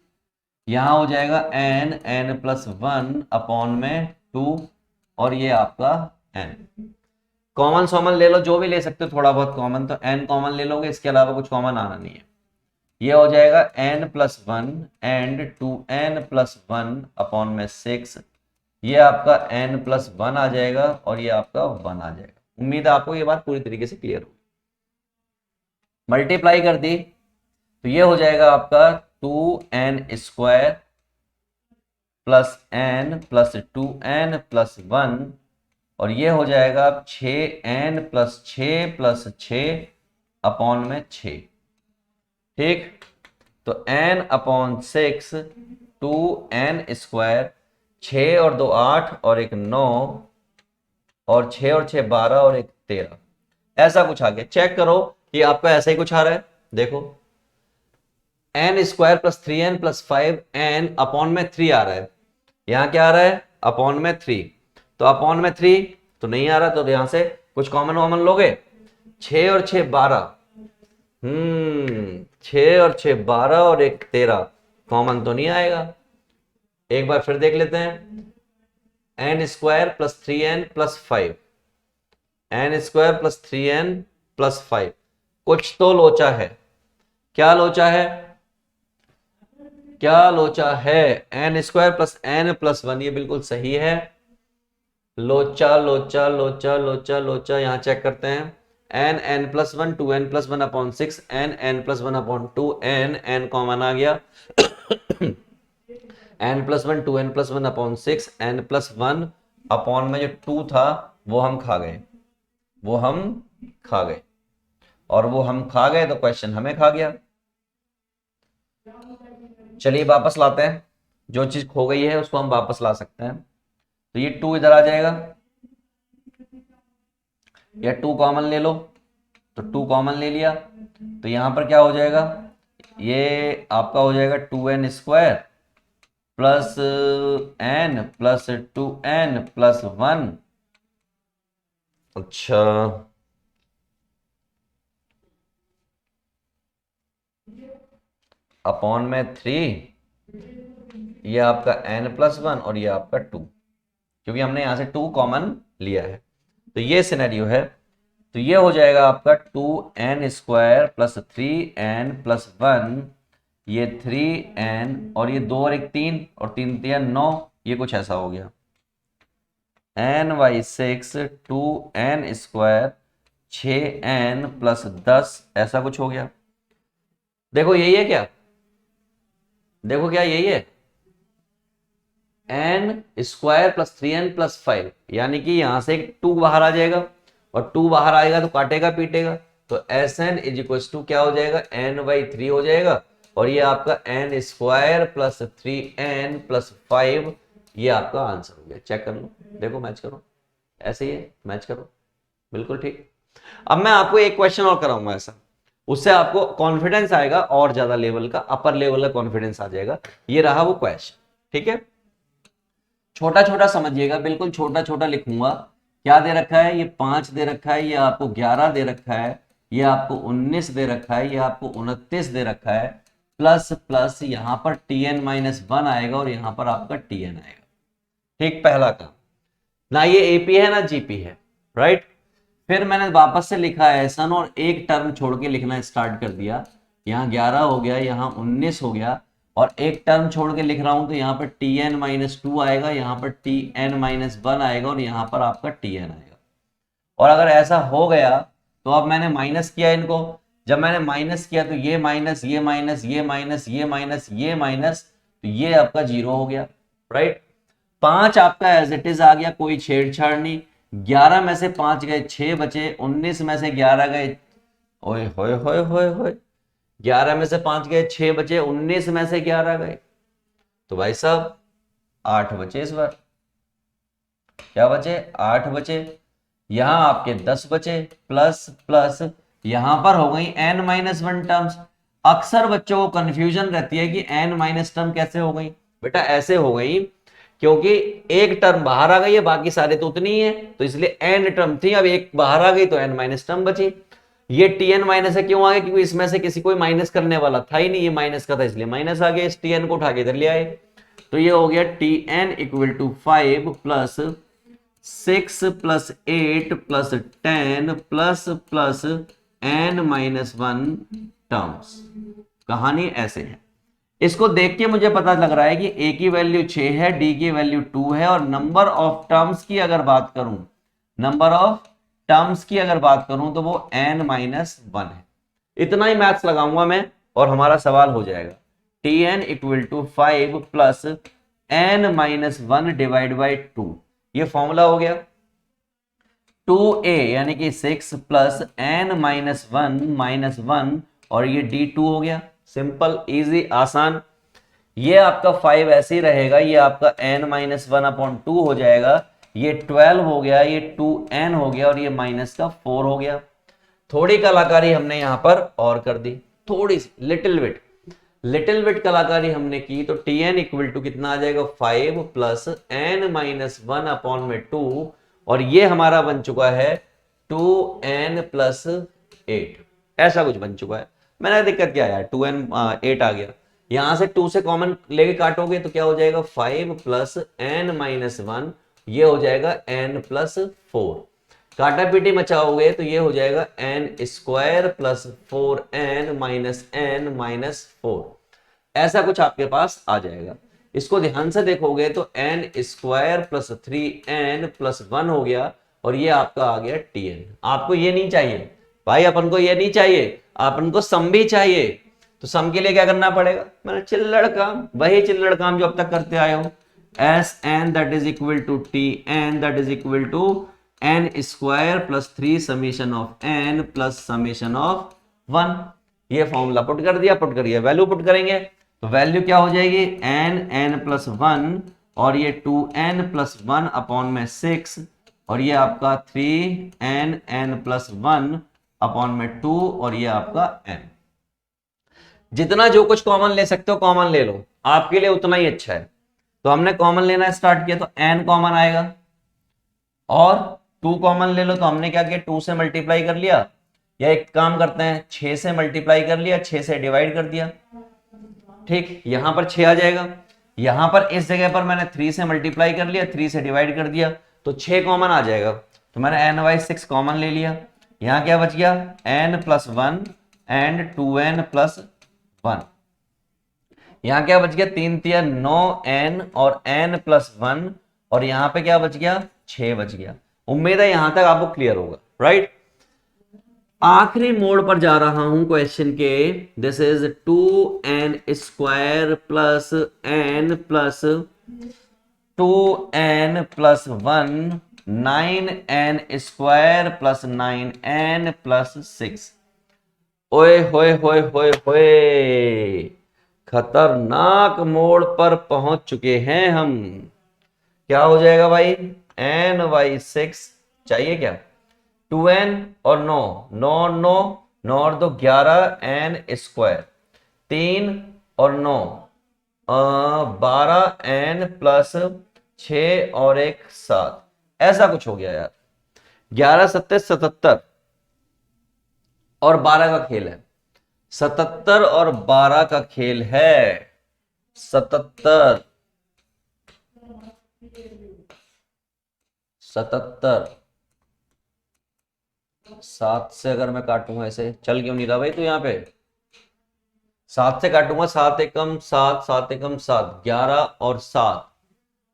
यहां हो जाएगा n+1 अपॉन में 2, और ये आपका n। कॉमन सॉमन ले लो, जो भी ले सकते हो थोड़ा बहुत कॉमन, तो n कॉमन ले लोगे, इसके अलावा कुछ कॉमन आना नहीं है। ये हो जाएगा n+1 एंड 2n+1 अपॉन में 6, ये आपका n+1 आ जाएगा और ये आपका 1 आ जाएगा। उम्मीद है आपको ये बात पूरी तरीके से क्लियर होगी। मल्टीप्लाई कर दी तो ये हो जाएगा आपका 2n² + n + 2n+1, और ये हो जाएगा 6n + 6 + 6 अपॉन में 6। ठीक, तो n/6, 2n², 6 और 2 8 और 1 9, और 6 और 6 12 और 1 13, ऐसा कुछ आ गया। चेक करो कि आपका ऐसा ही कुछ आ रहा है। देखो n² + 3n + 5n अपॉन में 3 आ रहा है, यहां क्या आ रहा है, अपॉन में 3, तो अपॉन में 3 तो नहीं आ रहा, तो यहां से कुछ कॉमन वॉमन लोगे, 6 और 6 12, 6 और 6 12 और 1 13, कॉमन तो नहीं आएगा। एक बार फिर देख लेते हैं, n² + 3n + 5, n² + 3n + 5, कुछ तो लोचा है। क्या लोचा है, क्या लोचा है, n² + n+1, ये बिल्कुल सही है। लोचा लोचा लोचा लोचा लोचा, यहां चेक करते हैं, n+1 2n+1 upon 6, n+1 upon 2, n common आ गया, n+1 2n+1 upon 6, n+1 upon में जो 2 था वो हम खा गए, वो हम खा गए, और वो हम खा गए तो क्वेश्चन हमें खा गया। चलिए वापस लाते हैं, जो चीज खो गई है उसको हम वापस ला सकते हैं। तो ये 2 इधर आ जाएगा, या 2 कॉमन ले लो, तो 2 कॉमन ले लिया, तो यहां पर क्या हो जाएगा, ये आपका हो जाएगा 2n² + n + 2n+1। अच्छा, अपॉन में 3, ये आपका n+1 और ये आपका 2, क्योंकि हमने यहां से 2 कॉमन लिया है, तो ये सिनेरियो है। तो ये हो जाएगा आपका 2n² + 3n+1, ये 3n, और ये 2 और 1 3, और 3 3 9, ये कुछ ऐसा हो गया। n/6 2n² 6n+10 ऐसा कुछ हो गया। देखो यही है क्या, देखो क्या यही है, n² + 3n+5, यानी कि यहां से एक 2 बाहर आ जाएगा और 2 बाहर आएगा तो काटेगा पीटेगा, तो Sn = क्या हो जाएगा, n/3 हो जाएगा। और ये आपका n² + 3n+5, ये आपका आंसर हो गया। चेक कर लो, देखो मैच करो, ऐसे ही है, मैच करो, बिल्कुल ठीक। अब मैं आपको एक क्वेश्चन और कराऊंगा ऐसा, उससे आपको कॉन्फिडेंस आएगा और ज्यादा लेवल का, अपर लेवल का कॉन्फिडेंस आ जाएगा। ये रहा वो क्वेश्चन, ठीक है। छोटा छोटा समझिएगा, बिल्कुल छोटा छोटा लिखूंगा। क्या दे रखा है, ये 5 दे रखा है, ये आपको 11 दे रखा है, ये आपको 19 दे रखा है, ये आपको 29 दे रखा है, प्लस प्लस यहां पर Tn-1 आएगा और यहां पर आपका Tn आएगा। ठीक, पहला काम। ना ये एपी है ना जीपी है, राइट। फिर मैंने वापस से लिखा है सन और एक टर्म छोड़ के लिखना स्टार्ट कर दिया। यहाँ 11 हो गया, यहाँ 19 हो गया, और एक टर्म छोड़ के लिख रहा हूं तो यहाँ पर Tn-2 आएगा, यहाँ पर Tn-1 आएगा और यहाँ पर आपका Tn आएगा। और अगर ऐसा हो गया तो अब मैंने माइनस किया इनको, जब मैंने माइनस किया तो ये माइनस, ये माइनस, ये माइनस, ये माइनस, ये माइनस, तो ये आपका 0 हो गया, राइट। 5 आपका एज इट इज आ गया, कोई छेड़छाड़ नहीं। 11 में से 5 गए, 6 बचे। 19 में से 11 गए, ओए होए होए होए होए, 11 में से 5 गए, 6 बचे। 19 में से 11 गए, तो भाई साहब 8 बचे। इस बार क्या बचे, 8 बचे। यहां आपके 10 बचे, प्लस प्लस यहां पर हो गई n-1 टर्म्स। अक्सर बच्चों को कंफ्यूजन रहती है कि n- टर्म कैसे हो गई। बेटा ऐसे हो गई क्योंकि एक टर्म बाहर आ गई है, बाकी सारे तो उतनी ही है, तो इसलिए n टर्म थी, अब एक बाहर आ गई तो n- टर्म बची। ये Tn माइनस है, क्यों आ गया, क्योंकि इसमें से किसी कोई माइनस करने वाला था ही नहीं, ये माइनस का था इसलिए माइनस आ गया। इस Tn को उठा के इधर ले आए, तो ये हो गया Tn = 5 + 6 + 8 + 10 प्लस n-1 टर्म्स। कहानी ऐसे है। इसको देख के मुझे पता लग रहा है कि a की वैल्यू 6 है, d की वैल्यू 2 है, और नंबर ऑफ टर्म्स की अगर बात करूं, नंबर ऑफ टर्म्स की अगर बात करूं तो वो n-1 है। इतना ही मैथ्स लगाऊंगा मैं और हमारा सवाल हो जाएगा। Tn = 5 + n-1 / 2, ये फॉर्मूला हो गया। 2a यानी कि 6 + n-1 - 1, और ये d2 हो गया। सिंपल, इजी, आसान। ये आपका 5 ऐसे ही रहेगा, ये आपका n-1/2 हो जाएगा, ये 12 हो गया, ये 2n हो गया, और ये -4 हो गया। थोड़ी कलाकारी हमने यहां पर और कर दी, थोड़ी सी, लिटिल बिट कलाकारी हमने की, तो Tn = कितना आ जाएगा, 5 + n-1/2, और ये हमारा बन चुका है 2n + 8, ऐसा कुछ बन चुका है। मैंने दिक्कत क्या है, 2n 8 आ गया, यहां से 2 से कॉमन लेके काटोगे तो क्या हो जाएगा, 5 + n-1, ये हो जाएगा n + 4। काटा पीटी मचाओगे तो ये हो जाएगा n² + 4n - n - 4, ऐसा कुछ आपके पास आ जाएगा। इसको ध्यान से देखोगे तो n² + 3n + 1 हो गया, और ये आपका आ गया Tn। आपको ये नहीं चाहिए भाई, अपन को ये नहीं चाहिए, अपन को सम भी चाहिए। तो सम के लिए क्या करना पड़ेगा, मैंने चिल्लड़ काम, वही चिल्लड़ काम जो अब तक करते आए हो। Sn = Tn = n² + 3 summation of n plus summation of 1। ये फॉर्मूला पुट कर दिया, पुट करिए, वैल्यू पुट करेंगे तो वैल्यू क्या हो जाएगी, n + 1, और ये 2n + 1/6, और ये आपका 3n + 1/2, और ये आपका n। जितना जो कुछ कॉमन ले सकते हो कॉमन ले लो, आपके लिए उतना ही अच्छा है। तो हमने कॉमन लेना स्टार्ट किया तो n कॉमन आएगा, और 2 कॉमन ले लो, तो हमने क्या किया, 2 से मल्टीप्लाई कर लिया, या एक काम करते हैं 6 से मल्टीप्लाई कर लिया, 6 से डिवाइड कर दिया। ठीक, यहां पर 6 आ जाएगा, यहां पर इस जगह पर मैंने 3 से मल्टीप्लाई कर लिया, 3 से डिवाइड कर दिया, तो 6 कॉमन आ जाएगा। तो मैंने n/6 कॉमन ले लिया, यहां क्या बच गया, n + 1 एंड 2n + 1। यहां क्या बच गया, 3 × 3 = 9n और n + 1, और यहां पे क्या बच गया, 6 बच गया। उम्मीद है यहां तक आपको क्लियर होगा, राइट। आखिरी मोड पर जा रहा हूं क्वेश्चन के। This is 2n² plus n plus 2n+1 9n² plus 9n+6। ओए होए होए होए होए, खतरनाक मोड़ पर पहुंच चुके हैं हम। क्या हो जाएगा भाई, n/6 चाहिए क्या, 2n और 9, 9 और 9, 9 और 2 11n², 3 और 9 12n+6 और 1 7, ऐसा कुछ हो गया यार। 11 7 77 और 12 का खेल है, 77 और 12 का खेल है। 77 77 7 से अगर मैं काटूंगा, ऐसे चल क्यों नहीं रहा भाई तू यहाँ पे, 7 से काटूंगा, 7 एकम 7, 7 एकम 7, 11 और 7,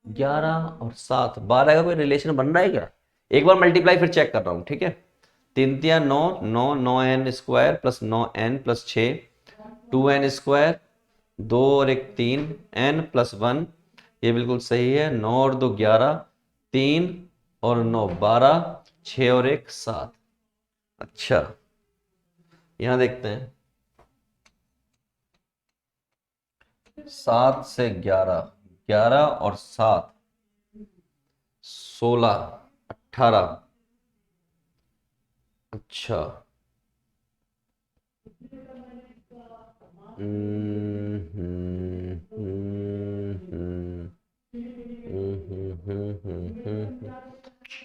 11 और 7, 12 का कोई रिलेशन बन रहा है क्या? एक बार मल्टीप्लाई फिर चेक कर रहा हूं, ठीक है। 3 तिया 9, 9 9n² प्लस 9n+6, 2n², 2 और 1 3, n+1, ये बिल्कुल सही है। 9 और 2 11, 3 और 9 12, 6 और 1 7। अच्छा, यहां देखते हैं, 7 से 11, 11 और 7 16 18। अच्छा,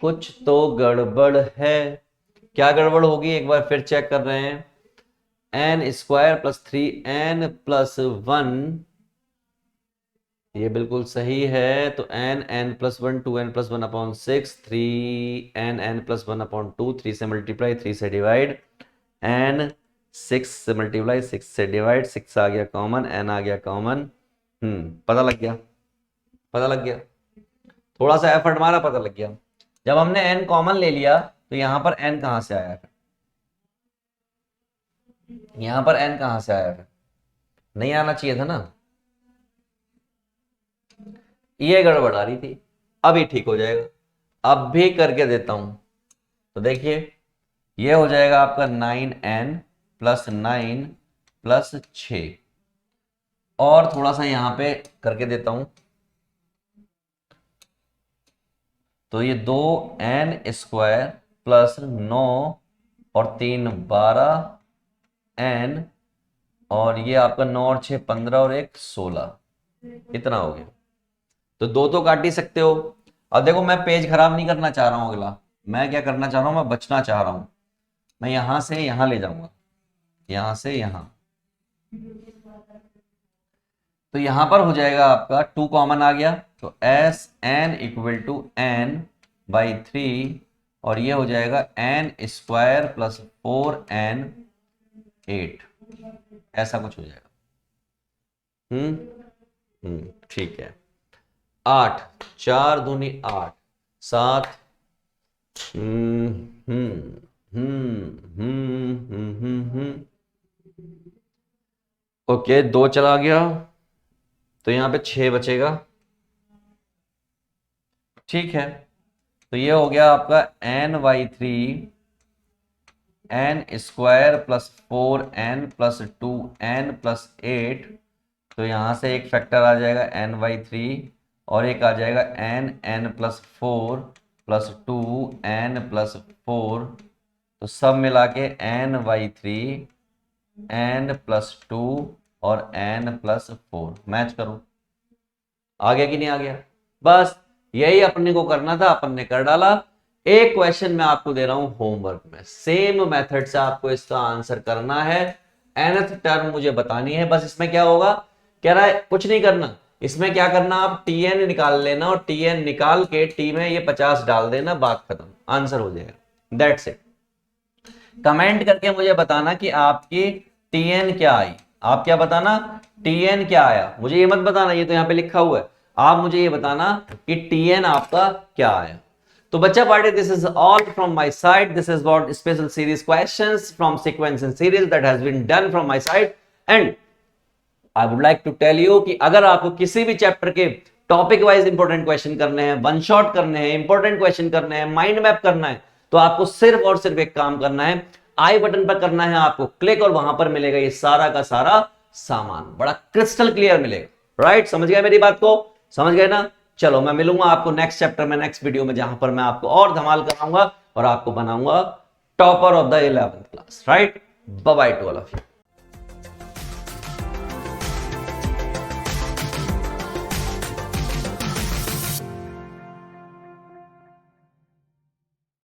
कुछ तो गड़बड़ है। क्या गड़बड़ होगी, एक बार फिर चेक कर रहे हैं। n² प्लस 3n+1, ये बिल्कुल सही है। तो n+1 2n+1/6, 3n+1/2, 3 से मल्टीप्लाई 3 से डिवाइड, n 6 से मल्टीप्लाई 6 से डिवाइड, 6 आ गया कॉमन, n आ गया कॉमन। पता लग गया, पता लग गया, थोड़ा सा एफर्ट मारा, पता लग गया। जब हमने n कॉमन ले लिया तो यहां पर n कहां से आया फिर, यहां पर n कहां से आया फिर, नहीं आना चाहिए था ना, ये गड़बड़ आ रही थी। अभी ठीक हो जाएगा, अब भी करके देता हूं। तो देखिए, ये हो जाएगा आपका 9n+9+6, और थोड़ा सा यहां पे करके देता हूं। तो ये 2n² प्लस 9 और 3 12n, और ये आपका 9 और 6 15 और 1 16, इतना हो गया। तो दो तो काट ही सकते हो। अब देखो, मैं पेज खराब नहीं करना चाह रहा हूं, अगला मैं क्या करना चाह रहा हूं, मैं बचना चाह रहा हूं। मैं यहां से यहां ले जाऊंगा, यहां से यहां, तो यहां पर हो जाएगा आपका 2 कॉमन आ गया, तो Sn=n/3, और ये हो जाएगा n² प्लस 4n8, ऐसा कुछ हो जाएगा। ठीक है। 8 4 दूनी 8 7, ओके, 2 चला गया, तो यहां पे 6 बचेगा, ठीक है। तो ये हो गया आपका n/3 n² प्लस 4n+2n+8, तो यहां से एक फैक्टर आ जाएगा n/3, और एक आ जाएगा n+4 प्लस 2n+4, तो सब मिला के n/3 n+2 और n+4, मैच करो, आ गया कि नहीं आ गया। बस यही अपने को करना था, अपन ने कर डाला। एक क्वेश्चन मैं आपको दे रहा हूं होमवर्क में, सेम मेथड से आपको इसका आंसर करना है, nth टर्म मुझे बतानी है। बस इसमें क्या होगा, कह रहा है कुछ नहीं करना, इसमें क्या करना, आप tn निकाल लेना, और tn निकाल के t में ये 50 डाल देना, बात खत्म, आंसर हो जाएगा, दैट्स इट। कमेंट करके मुझे बताना कि आपकी tn क्या आई, आप क्या बताना, tn क्या आया, मुझे ये मत बताना ये तो यहां पे लिखा हुआ है, आप मुझे ये बताना कि tn आपका क्या आया। तो बच्चा party, this is all from my side. This is what special series questions from sequence and series that has been done from my side. And I would like to tell you कि अगर आपको किसी भी chapter के topic wise important question करने हैं, one shot करने हैं, इंपॉर्टेंट क्वेश्चन करने हैं, माइंड मैप करना है, तो आपको सिर्फ और सिर्फ एक काम करना है, आई बटन पर करना है आपको क्लिक, और वहां पर मिलेगा ये सारा का सारा सामान, बड़ा क्रिस्टल क्लियर मिलेगा. राइट, समझ गए मेरी बात को? समझ गए ना? चलो मैं मिलूंगा आपको नेक्स्ट चैप्टर में, नेक्स्ट वीडियो में, जहां पर मैं आपको और धमाल कराऊंगा और आपको बनाऊंगा topper of the 11th class. Right, bye bye to all of you.